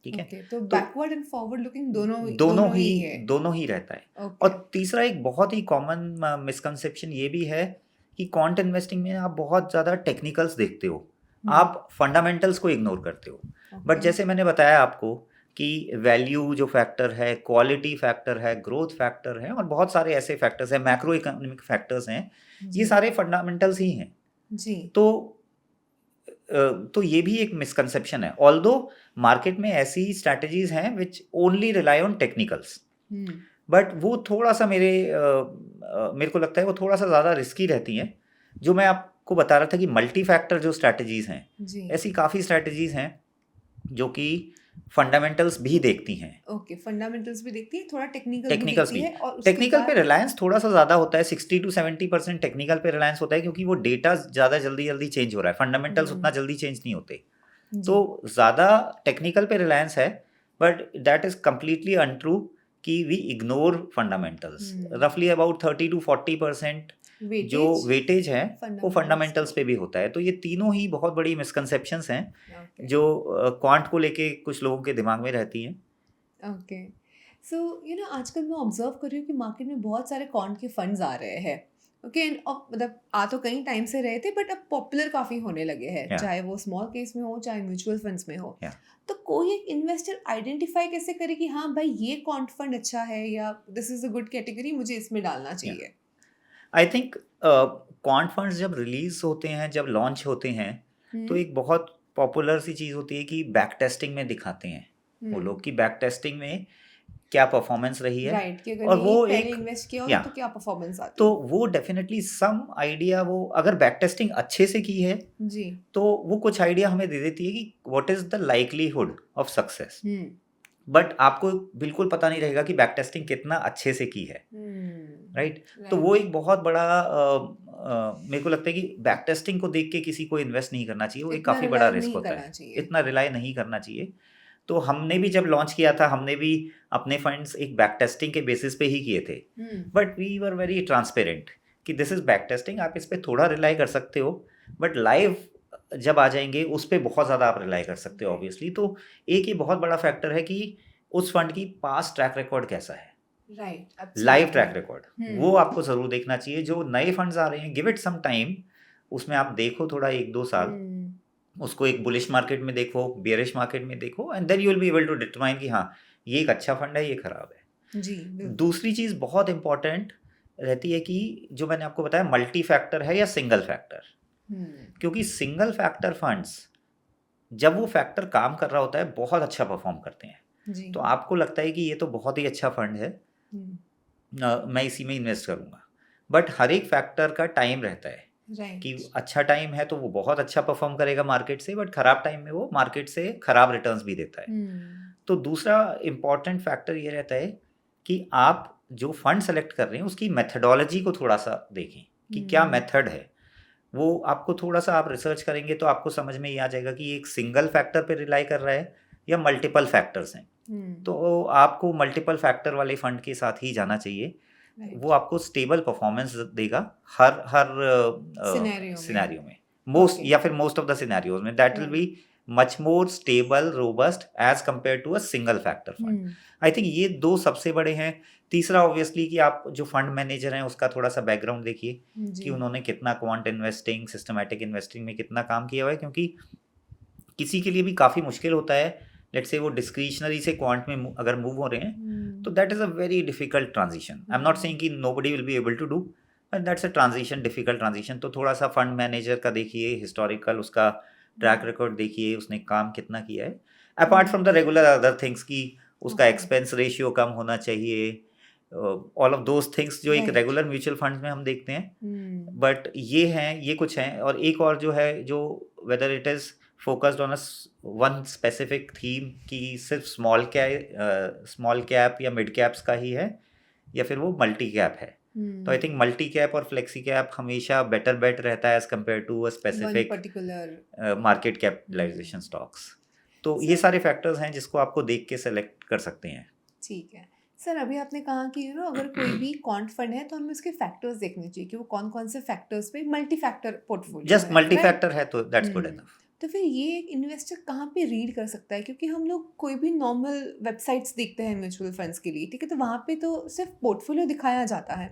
ठीक है, ओके। तो बैकवर्ड एंड फॉरवर्ड लुकिंग दोनों दोनों ही है। ही रहता है। ओके। और तीसरा एक बहुत ही कॉमन मिसकंसेप्शन ये भी है कि क्वांट इन्वेस्टिंग में आप बहुत ज़्यादा टेक्निकल्स देखते हो, आप फंडामेंटल्स को इग्नोर करते हो। बट जैसे मैंने बताया आपको कि वैल्यू जो फैक्टर है, क्वालिटी फैक्टर है, ग्रोथ फैक्टर है, और बहुत सारे ऐसे फैक्टर्स हैं, मैक्रो इकोनॉमिक फैक्टर्स हैं, ये सारे फंडामेंटल्स ही हैं। जी। तो ये भी एक मिसकंसेप्शन है। ऑल्दो मार्केट में ऐसी स्ट्रैटेजीज हैं which only rely on technicals, but वो थोड़ा सा मेरे को लगता है वो थोड़ा सा ज़्यादा रिस्की रहती हैं। जो मैं आपको बता रहा था कि मल्टी फैक्टर जो स्ट्रैटेजीज हैं, ऐसी काफ़ी स्ट्रैटेजीज हैं जो कि फंडामेंटल्स भी देखती हैं। ओके, फंडामेंटल्स भी देखती है, थोड़ा टेक्निकल टेक्निकल्स भी भी, देखती है, और उसके टेक्निकल पे बाद रिलायंस थोड़ा सा ज़्यादा होता है, 60 to 70% टेक्निकल पे रिलायंस होता है, क्योंकि वो डेटा ज़्यादा जल्दी चेंज हो रहा है, फंडामेंटल्स उतना जल्दी चेंज नहीं होते। तो ज़्यादा टेक्निकल पे रिलायंस है, but that is completely untrue कि वी इग्नोर फंडामेंटल्स। रफली अबाउट 30 to 40% जो वेटेज है वो फंडामेंटल्स पे भी होता है। तो ये तीनों ही बहुत बड़ी मिसकंसेप्शंस हैं जो क्वांट को लेके कुछ लोगों के दिमाग में रहती हैं। ओके। सो आजकल मैं ऑब्जर्व कर रही हूँ कि मार्केट में बहुत सारे क्वांट के फंड्स आ रहे हैं, ओके, मतलब आ तो कई टाइम से रहे थे बट अब पॉपुलर काफी होने लगे हैं, या चाहे वो स्मॉल केस में हो चाहे म्यूचुअल फंड्स में हो। या तो कोई एक इन्वेस्टर आइडेंटिफाई कैसे करे कि हाँ भाई ये क्वांट फंड अच्छा है या this is a good category, मुझे इसमें डालना या चाहिए? आई थिंक क्वांट फंड्स जब रिलीज होते हैं, जब लॉन्च होते हैं, तो हम्म। एक बहुत पॉपुलर सी चीज़ होती है कि बैक टेस्टिंग में दिखाते हैं वो हम्म। लोग कि बैक टेस्टिंग में क्या परफॉर्मेंस रही है। राइट, कि अगर और ये वो पहले एक इन्वेस्ट किया होता या तो क्या परफॉर्मेंस तो आती। वो डेफिनेटली सम आइडिया, वो अगर बैक टेस्टिंग अच्छे से की है जी। तो वो कुछ आइडिया हमें दे देती है कि what is the likelihood of success. Hmm. But आपको बिल्कुल पता नहीं रहेगा कि बैक टेस्टिंग कितना अच्छे से की है, राइट। तो वो राइट। एक बहुत बड़ा मेरे को लगता है कि बैक टेस्टिंग को देख के किसी को इन्वेस्ट नहीं करना चाहिए, वो एक इतना काफ़ी बड़ा रिलाई रिस्क नहीं होता करना है, चाहिए। इतना रिलाई नहीं करना चाहिए। तो हमने भी जब लॉन्च किया था, हमने भी अपने फंड्स एक बैक टेस्टिंग के बेसिस पे ही किए थे, but we were very transparent कि दिस इज बैक टेस्टिंग, आप इस पे थोड़ा रिलाई कर सकते हो, बट लाइव जब आ जाएंगे उस पे बहुत ज़्यादा आप रिलाई कर सकते हो ऑब्वियसली। तो एक ये बहुत बड़ा फैक्टर है कि उस फंड की पास्ट ट्रैक रिकॉर्ड कैसा है, right, live track absolutely. Record वो आपको ज़रूर देखना चाहिए। जो नए फंड्स आ रहे हैं, गिव इट सम टाइम, उसमें आप देखो थोड़ा 1-2 साल, उसको एक बुलिश मार्केट में देखो, बियरिश मार्केट में देखो, and then you will be able to determine कि हाँ ये एक अच्छा फंड है, ये खराब है। जी बिल्कुल। दूसरी चीज़ बहुत इंपॉर्टेंट रहती है कि जो मैंने आपको बताया मल्टी फैक्टर है या सिंगल फैक्टर, क्योंकि सिंगल फैक्टर फंड्स जब वो फैक्टर काम कर रहा होता है बहुत अच्छा परफॉर्म करते हैं। जी। तो आपको लगता है कि ये तो बहुत ही अच्छा फंड है, मैं इसी में इन्वेस्ट करूँगा, बट हर एक फैक्टर का टाइम रहता है कि राइट। अच्छा टाइम है तो वो बहुत अच्छा परफॉर्म करेगा मार्केट से, बट खराब टाइम में वो मार्केट से खराब रिटर्न्स भी देता है। तो दूसरा इम्पॉर्टेंट फैक्टर ये रहता है कि आप जो फंड सेलेक्ट कर रहे हैं उसकी मेथडोलॉजी को थोड़ा सा देखें कि क्या मेथड है। वो आपको थोड़ा सा आप रिसर्च करेंगे तो आपको समझ में ये आ जाएगा कि एक सिंगल फैक्टर पे रिलाई कर रहा है या मल्टीपल फैक्टर्स हैं। तो आपको मल्टीपल फैक्टर वाले फंड के साथ ही जाना चाहिए, वो आपको स्टेबल परफॉर्मेंस देगा हर हर सिनेरियो में। सिनेरियो में, मोस्ट Okay. या फिर मोस्ट ऑफ द सिनेरियोज में that will be much more stable robust as compared to a single factor fund. I think ये दो सबसे बड़े हैं। तीसरा ऑब्वियसली कि आप जो फंड मैनेजर हैं उसका थोड़ा सा बैकग्राउंड देखिए कि उन्होंने कितना क्वांट इन्वेस्टिंग, सिस्टमाटिक इन्वेस्टिंग में कितना काम किया हुआ है, क्योंकि किसी के लिए भी काफ़ी मुश्किल होता है, लेट्स से वो डिस्क्रिशनरी से क्वांट में अगर मूव हो रहे हैं तो that is a very difficult transition. I am not saying कि nobody will be able to do, but that's a transition, difficult transition. तो थोड़ा सा फंड मैनेजर का देखिए, हिस्टोरिकल उसका ट्रैक रिकॉर्ड देखिए, उसने काम कितना किया है, apart from the regular other things कि उसका एक्सपेंस रेशियो कम होना चाहिए, ऑल ऑफ दोज थिंग्स जो एक रेगुलर म्यूचुअल फंड में हम देखते हैं। बट ये हैं, ये कुछ हैं। और एक और जो है, जो whether it is focused on a one specific theme कि सिर्फ स्मॉल कैप या मिड कैप्स का ही है या फिर वो मल्टी कैप है। तो आई थिंक मल्टी कैप और फ्लेक्सी कैप हमेशा बेटर बेट रहता है as compared to a specific particular market capitalization stocks. तो ये सारे फैक्टर्स हैं जिसको आपको देख के सेलेक्ट कर सकते हैं। ठीक है सर, अभी आपने कहा कि अगर कोई भी क्वांट फंड है तो हमें उसके फैक्टर्स देखने चाहिए कि वो कौन कौन से फैक्टर्स पे multi factor portfolio just multi factor है तो दैट्स गुड एनफ। तो फिर ये एक इन्वेस्टर कहाँ पे रीड कर सकता है? क्योंकि हम लोग कोई भी नॉर्मल वेबसाइट्स देखते हैं म्यूचुअल फंड्स के लिए, ठीक है, तो वहाँ पे तो सिर्फ पोर्टफोलियो दिखाया जाता है,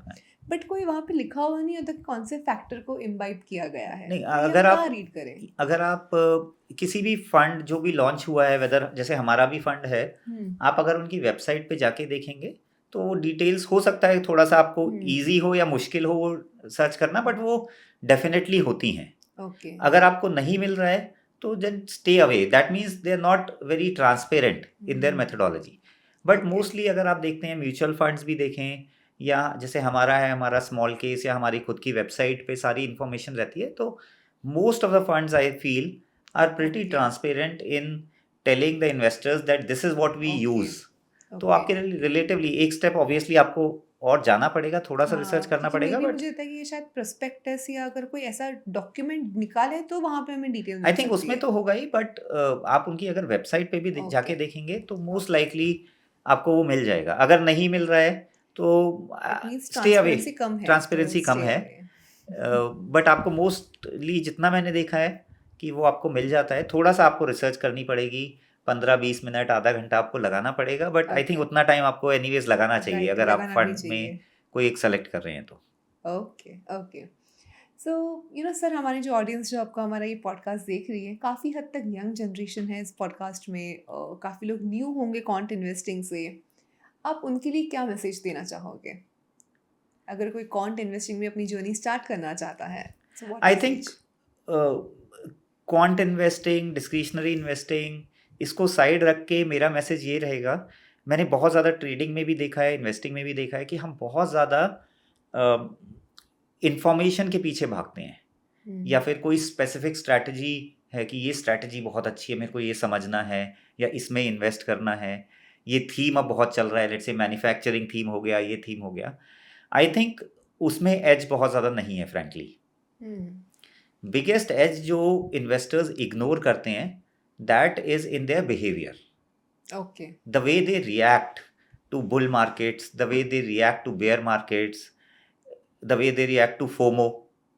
बट कोई वहाँ पे लिखा हुआ नहीं होता कि कौन से फैक्टर को इम्बाइब किया गया है। नहीं, तो अगर आप रीड करें? अगर आप किसी भी फंड जो भी लॉन्च हुआ है, वेदर जैसे हमारा भी फंड है, आप अगर उनकी वेबसाइट पे जाके देखेंगे तो वो डिटेल्स हो सकता है थोड़ा सा आपको इजी हो या मुश्किल हो वो सर्च करना, बट वो डेफिनेटली होती हैं। ओके। अगर आपको नहीं मिल रहा है तो then stay away, that means they are not very transparent in their methodology. But mostly अगर आप देखते हैं म्यूचुअल फंड्स भी देखें या जैसे हमारा है, हमारा स्मॉल केस या हमारी खुद की वेबसाइट पे सारी इन्फॉर्मेशन रहती है, तो most of the funds I feel are pretty transparent in telling the investors that this is what we use. तो आपके रिलेटिवली एक स्टेप ऑब्वियसली आपको और जाना पड़ेगा, थोड़ा सा रिसर्च करना पड़ेगा, बट मुझे लगता है कि ये शायद प्रोस्पेक्टस या अगर कोई ऐसा डॉक्यूमेंट निकाले तो वहाँ पे हमें डिटेल आई थिंक उसमें तो होगा ही, बट आप उनकी अगर वेबसाइट पे भी जाके देखेंगे तो मोस्ट लाइकली आपको वो मिल जाएगा। अगर नहीं मिल रहा है तो स्टे अवे, ट्रांसपेरेंसी कम है, बट आपको मोस्टली जितना मैंने देखा है कि वो आपको मिल जाता है। थोड़ा सा आपको रिसर्च करनी पड़ेगी, 15-20 मिनट, आधा घंटा आपको लगाना पड़ेगा, बट आई थिंक उतना टाइम आपको एनीवेज लगाना चाहिए अगर आप फंड में कोई एक सेलेक्ट कर रहे हैं तो। ओके ओके सो सर, हमारी जो ऑडियंस जो आपका हमारा ये पॉडकास्ट देख रही है, काफ़ी हद तक यंग जनरेशन है इस पॉडकास्ट में, काफ़ी लोग न्यू होंगे कॉन्ट इन्वेस्टिंग से। आप उनके लिए क्या मैसेज देना चाहोगे अगर कोई कॉन्ट इन्वेस्टिंग में अपनी जर्नी स्टार्ट करना चाहता है? So what I message? Think quant investing, discretionary investing, इसको साइड रख के मेरा मैसेज ये रहेगा, मैंने बहुत ज़्यादा ट्रेडिंग में भी देखा है, इन्वेस्टिंग में भी देखा है कि हम बहुत ज़्यादा इंफॉर्मेशन के पीछे भागते हैं, या फिर कोई स्पेसिफिक स्ट्रैटेजी है कि ये स्ट्रैटेजी बहुत अच्छी है, मेरे को ये समझना है या इसमें इन्वेस्ट करना है, ये थीम अब बहुत चल रहा है, लेट्स से मैन्युफैक्चरिंग थीम हो गया, ये थीम हो गया। आई थिंक उसमें एज बहुत ज़्यादा नहीं है फ्रैंकली। बिगेस्ट एज जो इन्वेस्टर्स इग्नोर करते हैं, that is in their behaviour, okay the way they react to bull markets, the way they react to bear markets, the way they react to FOMO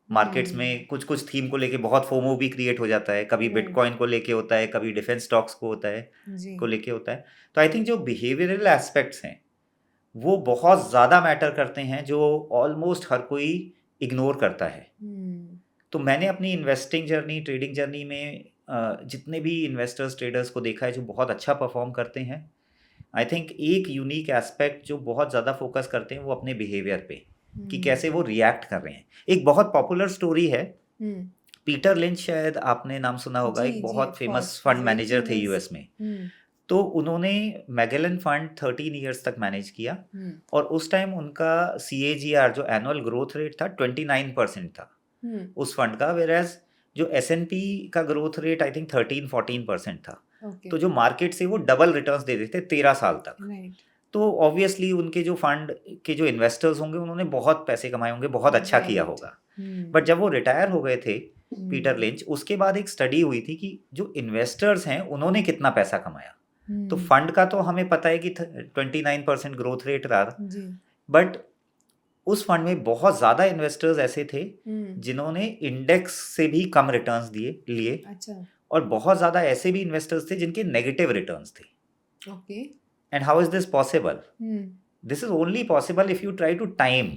markets में कुछ कुछ theme को लेके बहुत FOMO भी create हो जाता है, कभी Right. बिटकॉइन को लेके होता है, कभी डिफेंस स्टॉक्स को होता है जी को लेके होता है। तो आई थिंक जो बिहेवियरल एस्पेक्ट्स हैं वो बहुत ज़्यादा मैटर करते हैं, जो ऑलमोस्ट हर कोई इग्नोर करता है। तो मैंने अपनी इन्वेस्टिंग जर्नी, ट्रेडिंग जर्नी में जितने भी इन्वेस्टर्स, ट्रेडर्स को देखा है जो बहुत अच्छा परफॉर्म करते हैं, आई थिंक एक यूनिक एस्पेक्ट जो बहुत ज़्यादा फोकस करते हैं वो अपने बिहेवियर पे, कि कैसे वो रिएक्ट कर रहे हैं। एक बहुत पॉपुलर स्टोरी है, पीटर लिंच, शायद आपने नाम सुना होगा, जी, एक जी, बहुत of famous course. Fund Very manager थे famous. यूएस में। तो उन्होंने मैगेलन फंड 13 इयर्स तक मैनेज किया, और उस टाइम उनका CAGR जो एनुअल ग्रोथ रेट था 29% था उस फंड का, वेराज जो S&P का ग्रोथ रेट आई थिंक 13-14% था। ओके तो जो मार्केट से वो डबल रिटर्न्स दे देते थे 13 साल तक। राइट तो ऑब्वियसली उनके जो फंड के जो इन्वेस्टर्स होंगे उन्होंने बहुत पैसे कमाए होंगे, बहुत अच्छा किया Right. होगा। बट जब वो रिटायर हो गए थे पीटर लिंच, उसके बाद एक स्टडी हुई थी कि जो इन्वेस्टर्स हैं उन्होंने कितना पैसा कमाया। तो फंड का तो हमें पता है कि 29% ग्रोथ रेट रहा, जी बट उस फंड में बहुत ज़्यादा इन्वेस्टर्स ऐसे थे जिन्होंने इंडेक्स से भी कम रिटर्न्स लिए, अच्छा और बहुत ज़्यादा ऐसे भी इन्वेस्टर्स थे जिनके नेगेटिव रिटर्न्स थे। Okay and how is this possible? This is only possible if you try to time.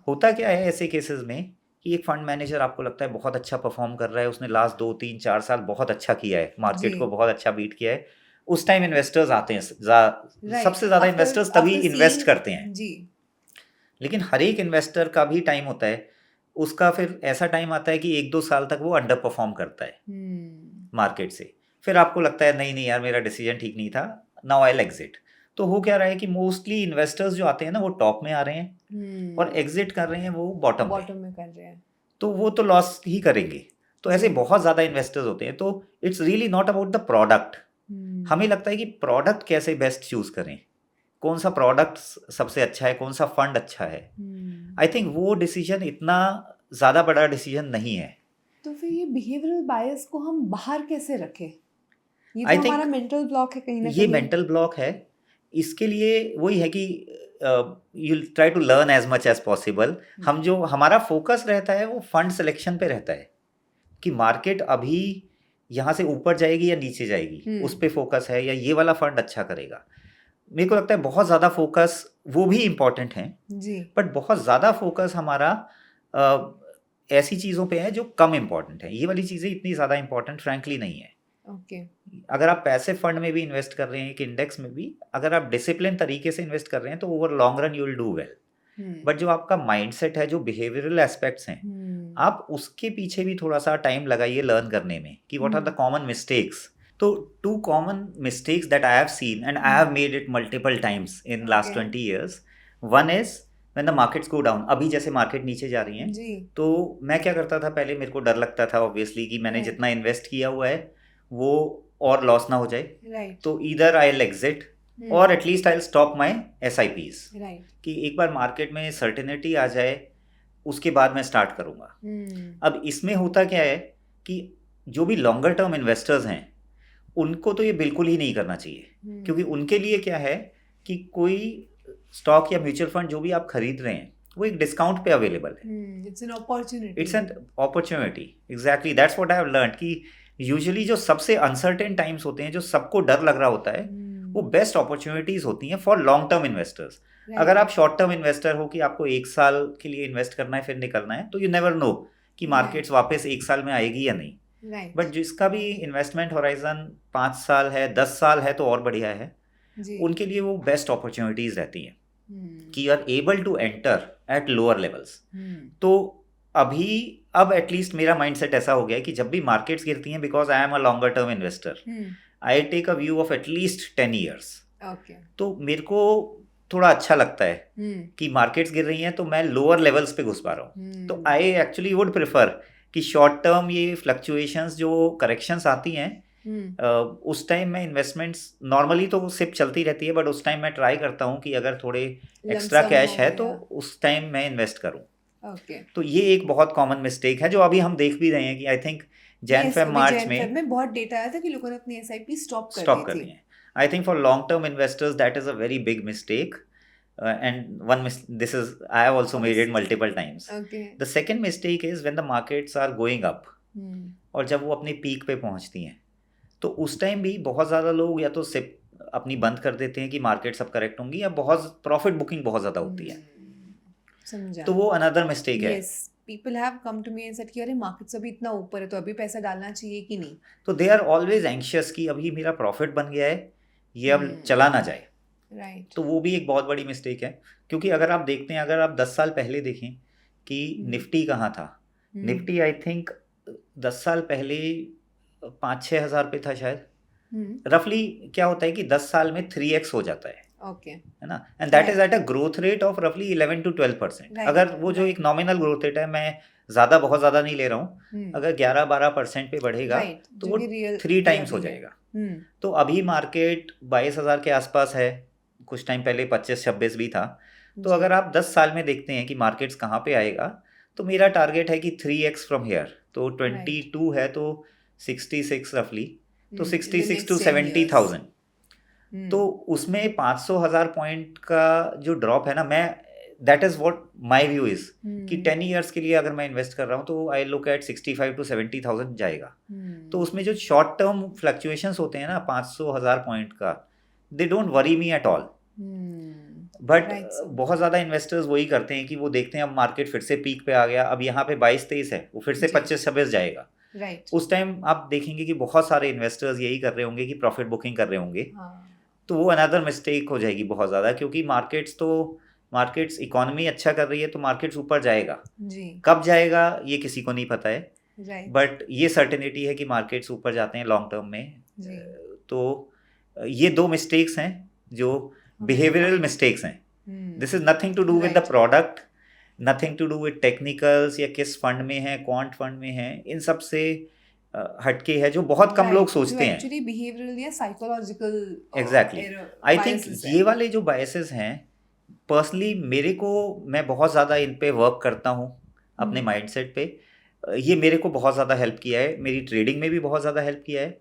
होता क्या है ऐसे केसेस में कि एक फंड मैनेजर आपको लगता है बहुत अच्छा परफॉर्म कर रहा है, उसने लास्ट 2-3-4 साल बहुत अच्छा किया है, मार्केट जी। को बहुत अच्छा बीट किया है, उस टाइम इन्वेस्टर्स आते हैं, सबसे ज़्यादा इन्वेस्टर्स तभी इन्वेस्ट करते हैं। जी लेकिन हर एक इन्वेस्टर का भी टाइम होता है, उसका फिर ऐसा टाइम आता है कि 1-2 साल तक वो अंडर परफॉर्म करता है मार्केट से, फिर आपको लगता है नहीं नहीं यार मेरा डिसीजन ठीक नहीं था, नाउ आई विल एग्जिट। तो हो क्या रहा है कि मोस्टली इन्वेस्टर्स जो आते हैं ना वो टॉप में आ रहे हैं, और एग्जिट कर रहे हैं वो बॉटम में, बॉटम में कर रहे हैं। तो वो तो लॉस ही करेंगे। तो ऐसे बहुत ज़्यादा इन्वेस्टर्स होते हैं। तो it's really not about the product. हमें लगता है कि प्रोडक्ट कैसे बेस्ट चूज़ करें, कौन सा प्रोडक्ट सबसे अच्छा है, कौन सा फंड अच्छा है। आई थिंक वो डिसीजन इतना ज़्यादा बड़ा डिसीजन नहीं है। तो फिर ये बिहेवियरल बायस को हम बाहर कैसे रखें? ये I तो think हमारा मेंटल ब्लॉक है कहीं ना ये कहीं। मेंटल ब्लॉक है। इसके लिए वही है कि you try to learn as much as possible. हम जो हमारा फोकस रहता है वो फंड सिलेक्शन पे रहता है कि मार्केट अभी यहाँ से ऊपर जाएगी या नीचे जाएगी, उस पे फोकस है, या ये वाला फंड अच्छा करेगा। मेरे को लगता है बहुत ज़्यादा फोकस वो भी इम्पॉर्टेंट है, जी बट बहुत ज़्यादा फोकस हमारा ऐसी चीज़ों पे है जो कम इम्पॉर्टेंट है। ये वाली चीज़ें इतनी ज़्यादा इम्पॉर्टेंट फ्रैंकली नहीं है। ओके अगर आप पैसे फंड में भी इन्वेस्ट कर रहे हैं, एक इंडेक्स में भी, अगर आप डिसिप्लिन तरीके से इन्वेस्ट कर रहे हैं तो over long run you will do well. But जो आपका माइंडसेट है, जो बिहेवियरल एस्पेक्ट्स हैं, आप उसके पीछे भी थोड़ा सा टाइम लगाइए लर्न करने में कि what are the common mistakes. तो 2 common mistakes that I have seen and I have made it multiple times in last 20 years. One is when the markets go down. अभी जैसे मार्केट नीचे जा रही हैं, जी तो मैं क्या करता था पहले, मेरे को डर लगता था ऑब्वियसली कि मैंने Right. जितना इन्वेस्ट किया हुआ है वो और लॉस ना हो जाए। राइट तो ईदर आई विल एग्जिट और at least I will stop my SIPs, right कि एक बार मार्केट में सर्टेनिटी आ जाए उसके बाद मैं स्टार्ट करूँगा। अब इसमें होता क्या है कि जो भी लॉन्गर टर्म इन्वेस्टर्स हैं उनको तो ये बिल्कुल ही नहीं करना चाहिए, क्योंकि उनके लिए क्या है कि कोई स्टॉक या म्यूचुअल फंड जो भी आप खरीद रहे हैं वो एक डिस्काउंट पे अवेलेबल है। It's an opportunity. It's an opportunity, exactly, that's what I have learned कि यूजुअली जो सबसे अनसर्टेन टाइम्स होते हैं, जो सबको डर लग रहा होता है, वो बेस्ट अपॉर्चुनिटीज होती हैं फॉर लॉन्ग टर्म इन्वेस्टर्स। अगर आप शॉर्ट टर्म इन्वेस्टर हो कि आपको 1 साल के लिए इन्वेस्ट करना है फिर निकलना है, तो यू नेवर नो कि मार्केट्स वापस 1 साल में आएगी या नहीं। राइट बट जिसका भी इन्वेस्टमेंट होराइजन 5 साल है, 10 साल है, तो और बढ़िया है। जी उनके लिए वो बेस्ट अपॉर्चुनिटीज रहती हैं हम्म कि you are able to enter at lower levels. Hmm तो अब एटलीस्ट मेरा माइंडसेट ऐसा हो गया है कि जब भी मार्केट्स गिरती हैं, because I am a longer term investor, I take a view of at least 10 years. Okay तो मेरे को थोड़ा अच्छा लगता है कि मार्केट्स गिर रही हैं तो मैं लोअर लेवल्स पे घुस पा रहा हूँ। तो आई एक्चुअली वुड प्रेफर कि शॉर्ट टर्म ये फ्लक्चुएशंस जो करेक्शंस आती हैं, उस टाइम मैं इन्वेस्टमेंट्स नॉर्मली तो सिप चलती रहती है, बट उस टाइम मैं ट्राई करता हूँ कि अगर थोड़े एक्स्ट्रा कैश है तो उस टाइम मैं इन्वेस्ट करूँ। ओके तो ये एक बहुत कॉमन मिस्टेक है जो अभी हम देख भी रहे हैं कि I think Jan Feb March में बहुत डेटा आया था कि लोगों ने अपनी एसआईपी स्टॉप कर दी है। I think for long term investors that is a very big mistake, and this is I have also made it multiple times. Okay. The second mistake is when the markets are going up, और जब वो अपनी peak पे पहुंचती हैं तो उस time भी बहुत ज़्यादा लोग या तो सिप अपनी बंद कर देते हैं कि मार्केट सब करेक्ट होंगी, या बहुत प्रॉफिट बुकिंग बहुत ज़्यादा होती है। समझा। तो वो अनदर मिस्टेक है। Yes, people have come to me and said कि अरे मार्केट्स अभी इतना ऊपर है तो अभी पैसा डालना चाहिए कि नहीं। तो दे आर ऑलवेज एंशियस कि अभी मेरा प्रॉफिट बन गया है, ये अब चला ना जाए। राइट तो वो भी एक बहुत बड़ी मिस्टेक है, क्योंकि अगर आप देखते हैं, अगर आप 10 साल पहले देखें कि निफ्टी कहाँ था, निफ्टी आई थिंक 10 साल पहले 5-6 हज़ार पे था शायद। रफली क्या होता है कि 10 साल में 3x हो जाता है। ओके है ना, and that is at a growth rate of रफली 11 to 12%। अगर वो जो एक नॉमिनल ग्रोथ रेट है, मैं बहुत ज़्यादा नहीं ले रहा हूँ, अगर 11-12% पे बढ़ेगा तो वो 3 टाइम्स हो जाएगा। तो अभी मार्केट 22,000 के आसपास है, कुछ टाइम पहले 25-26 भी था। तो अगर आप 10 साल में देखते हैं कि मार्केट्स कहाँ पे आएगा, तो मेरा टारगेट है कि 3x फ्रॉम हेयर। तो 22 है तो 66 रफली, तो 66 to 70,000। तो उसमें 500,000 पॉइंट का जो ड्रॉप है ना, मैं that is what my view is कि 10 इयर्स के लिए अगर मैं इन्वेस्ट कर रहा हूँ तो आई लुक एट 65 to 70,000 जाएगा। तो उसमें जो शॉर्ट टर्म फ्लक्चुएशंस होते हैं ना 500,000 पॉइंट का, they don't worry me at all. But बहुत ज़्यादा इन्वेस्टर्स वही करते हैं कि वो देखते हैं अब मार्केट फिर से पीक पे आ गया, अब यहाँ पे 22-23 है, वो फिर से 25-26 जाएगा। उस टाइम आप देखेंगे कि बहुत सारे इन्वेस्टर्स यही कर रहे होंगे कि प्रॉफिट बुकिंग कर रहे होंगे। तो वो अनदर मिस्टेक हो जाएगी बहुत ज़्यादा, क्योंकि मार्केट्स इकोनॉमी अच्छा कर रही है तो मार्केट्स ऊपर जाएगा। कब जाएगा ये किसी को नहीं पता है, बट ये सर्टेनिटी है कि मार्केट्स ऊपर जाते हैं लॉन्ग टर्म में। तो ये 2 मिस्टेक्स हैं जो बिहेवियरल मिस्टेक्स हैं। This is nothing to do with the product, nothing to do with technicals या किस फंड में है, क्वांट फंड में है, इन सब से हटके है जो बहुत कम लोग सोचते हैं। एक्चुअली बिहेवियरल या साइकोलॉजिकल एग्जैक्टली। आई थिंक ये वाले जो बायसेस हैं, पर्सनली मेरे को, मैं बहुत ज़्यादा इन पे वर्क करता हूँ अपने माइंडसेट पे। ये मेरे को बहुत ज़्यादा हेल्प किया है, मेरी ट्रेडिंग में भी बहुत ज़्यादा हेल्प किया है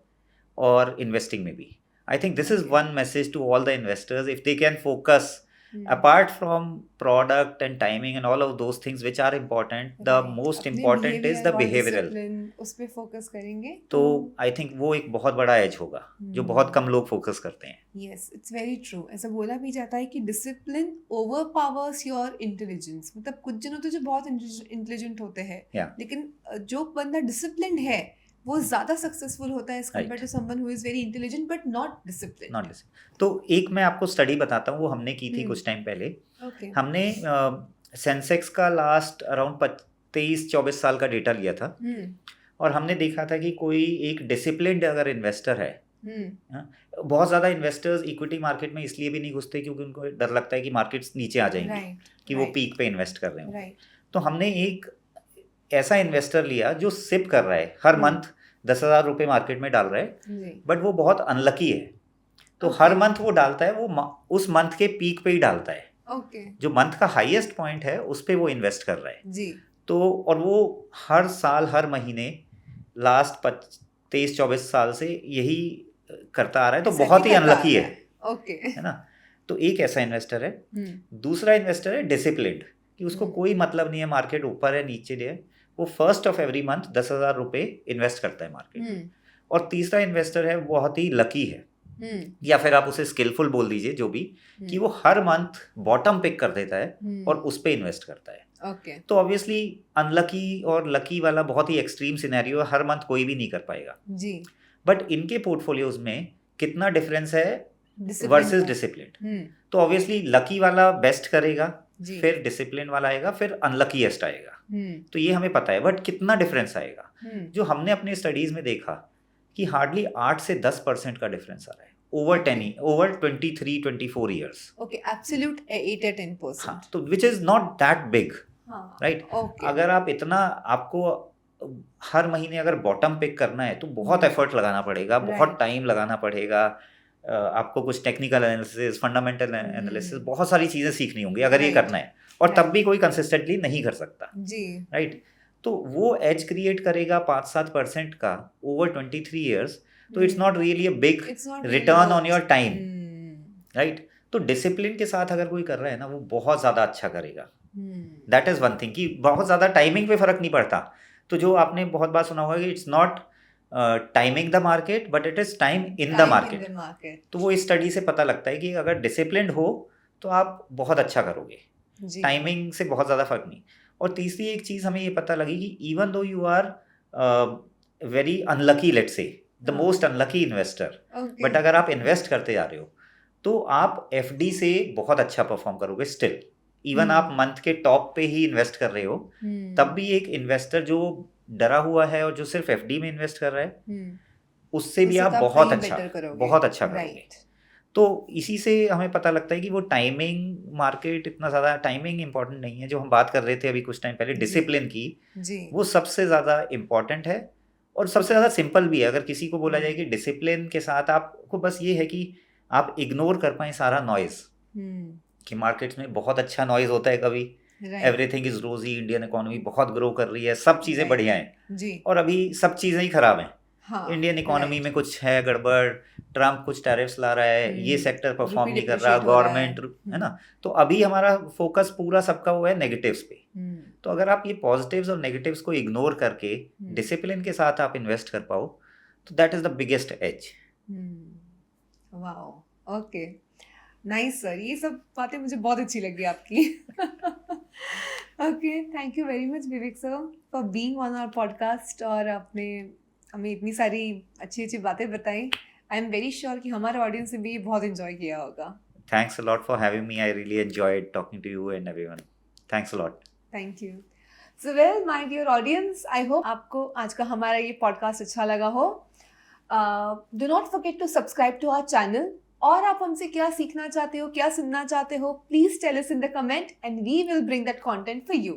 और इन्वेस्टिंग में भी। I think this is one message to all the investors, if they can focus apart from product and timing and all of those things which are important, the most important is the behavioral। उस पे focus करेंगे तो I think वो एक बहुत बड़ा as होगा जो बहुत कम लोग फोकस करते हैं। Yes, it's very true. ऐसा बोला भी जाता है कि डिसिप्लिन ओवरपावर्स योर इंटेलिजेंस। मतलब कुछ जन होते हैं जो बहुत इंटेलिजेंट होते हैं, लेकिन जो बंदा डिसिप्लिन्ड है वो ज्यादा सक्सेसफुल होता है as compared to someone who is very intelligent but not disciplined. तो एक मैं आपको स्टडी बताता हूँ, वो हमने की थी कुछ टाइम पहले। हमने सेंसेक्स का लास्ट अराउंड 23-24 साल का डेटा लिया था, और हमने देखा था कि कोई एक डिसिप्लिन्ड अगर इन्वेस्टर है, बहुत ज़्यादा इन्वेस्टर्स इक्विटी मार्केट में इसलिए भी नहीं घुसते क्योंकि उनको डर लगता है कि मार्केट्स नीचे आ जाएंगे, कि वो पीक पे इन्वेस्ट कर रहे हो। तो हमने एक ऐसा इन्वेस्टर लिया जो सिप कर रहा है, हर मंथ 10,000 रुपये मार्केट में डाल रहा है, बट वो बहुत अनलकी है। तो हर मंथ वो डालता है, वो उस मंथ के पीक पे ही डालता है। जो मंथ का हाईएस्ट पॉइंट है उस पे वो इन्वेस्ट कर रहा है। तो और वो हर साल हर महीने लास्ट 23-24 साल से यही करता आ रहा है, तो बहुत ही अनलकी है ना। तो एक ऐसा इन्वेस्टर है। दूसरा इन्वेस्टर है डिसिप्लिन्ड, कि उसको कोई मतलब नहीं है मार्केट ऊपर है नीचे है, वो फर्स्ट ऑफ एवरी मंथ 10,000 रुपये इन्वेस्ट करता है मार्केट में। और तीसरा इन्वेस्टर है बहुत ही लकी है, या फिर आप उसे स्किलफुल बोल दीजिए, जो भी, कि वो हर मंथ बॉटम पिक कर देता है और उस पे इन्वेस्ट करता है। ओके तो ऑब्वियसली अनलकी और लकी वाला बहुत ही एक्सट्रीम सिनेरियो है, हर मंथ कोई भी नहीं कर पाएगा। जी बट इनके पोर्टफोलियोज में कितना डिफरेंस है Discipline वर्सेस का। डिसिप्लिन। तो ऑब्वियसली लकी वाला बेस्ट करेगा, जी फिर डिसिप्लिन वाला आएगा, फिर अनलकीएस्ट आएगा। तो ये हमें पता है, बट कितना डिफरेंस आएगा? जो हमने अपने स्टडीज में देखा कि हार्डली 8 से 10% का डिफरेंस आ रहा है ओवर 23-24 ईयर्स। ओके एब्सोल्यूट 8 या 10%। हाँ, तो which is not that big, हाँ राइट? ओके अगर आप इतना, आपको हर महीने अगर बॉटम पिक करना है तो बहुत एफर्ट लगाना पड़ेगा, बहुत Right. टाइम लगाना पड़ेगा। आपको कुछ टेक्निकल एनालिसिस, फंडामेंटल एनालिसिस, बहुत सारी चीज़ें सीखनी होंगी अगर ये Right. करना है, और तब भी कोई कंसिस्टेंटली नहीं कर सकता, जी राइट? तो वो एज क्रिएट करेगा 5-7% का ओवर 23 ईयर्स, तो it's not really a big It's not return really on your worth. Time, right? तो डिसिप्लिन के साथ अगर कोई कर रहा है ना, वो बहुत ज़्यादा अच्छा करेगा। दैट इज़ वन थिंग, कि बहुत ज़्यादा टाइमिंग पे फर्क नहीं पड़ता। तो जो आपने बहुत बार सुना होगा कि it's not timing the market but it is time in the market. तो वो इस स्टडी से पता लगता है कि अगर डिसिप्लिन हो तो आप बहुत अच्छा करोगे, जी टाइमिंग से बहुत ज़्यादा फर्क नहीं। और तीसरी एक चीज़ हमें ये पता लगी कि even though you are very unlucky, let's say the हाँ। Most unlucky investor, okay but अगर आप इन्वेस्ट करते जा रहे हो तो आप एफडी से बहुत अच्छा परफॉर्म करोगे स्टिल। इवन आप मंथ के टॉप पे ही इन्वेस्ट कर रहे हो, तब भी एक इन्वेस्टर जो डरा हुआ है और जो सिर्फ एफडी में इन्वेस्ट कर रहा है, उससे भी आप बहुत अच्छा करोगे। तो इसी से हमें पता लगता है कि वो टाइमिंग मार्केट, इतना ज़्यादा टाइमिंग इंपॉर्टेंट नहीं है। जो हम बात कर रहे थे अभी कुछ टाइम पहले डिसिप्लिन की, वो सबसे ज़्यादा इम्पॉर्टेंट है और सबसे ज़्यादा सिंपल भी है। अगर किसी को बोला जाए कि डिसिप्लिन के साथ आपको बस ये है कि आप इग्नोर कर पाएँ सारा नॉइज़, कि मार्केट्स में बहुत अच्छा नॉइज़ होता है कभी, एवरीथिंग इज़ रोजी, इंडियन इकोनॉमी बहुत ग्रो कर रही है, सब चीज़ें बढ़िया हैं, और अभी सब चीज़ें ही खराब हैं। इंडियन इकोनॉमी में कुछ है गड़बड़, ट्रम्प कुछ टैरिफ्स ला रहा है, ये सेक्टर परफॉर्म नहीं कर रहा, गवर्नमेंट, है ना? तो अभी हमारा फोकस पूरा सबका हुआ है नेगेटिव्स पे। तो अगर आप ये पॉजिटिव्स और नेगेटिव्स को इग्नोर करके डिसिप्लिन के साथ आप इन्वेस्ट कर पाओ, तो that is the biggest edge. Wow okay nice sir, ये सब बातें मुझे बहुत अच्छी लगी आपकी। Okay thank you very much Vivek sir for being on our podcast, और आपने हमें इतनी सारी अच्छी अच्छी बातें बताई। आई एम वेरी श्योर कि हमारे ऑडियंस ने भी बहुत एंजॉय किया होगा। Thanks a lot for having me. I really enjoyed talking to you and everyone. Thanks a lot. Thank you. So well my dear audience, I hope आपको आज का हमारा ये पॉडकास्ट अच्छा लगा हो। Do not forget to subscribe to our channel, और आप हमसे क्या सीखना चाहते हो, क्या सुनना चाहते हो, please tell us in the comment and we will bring that content for you.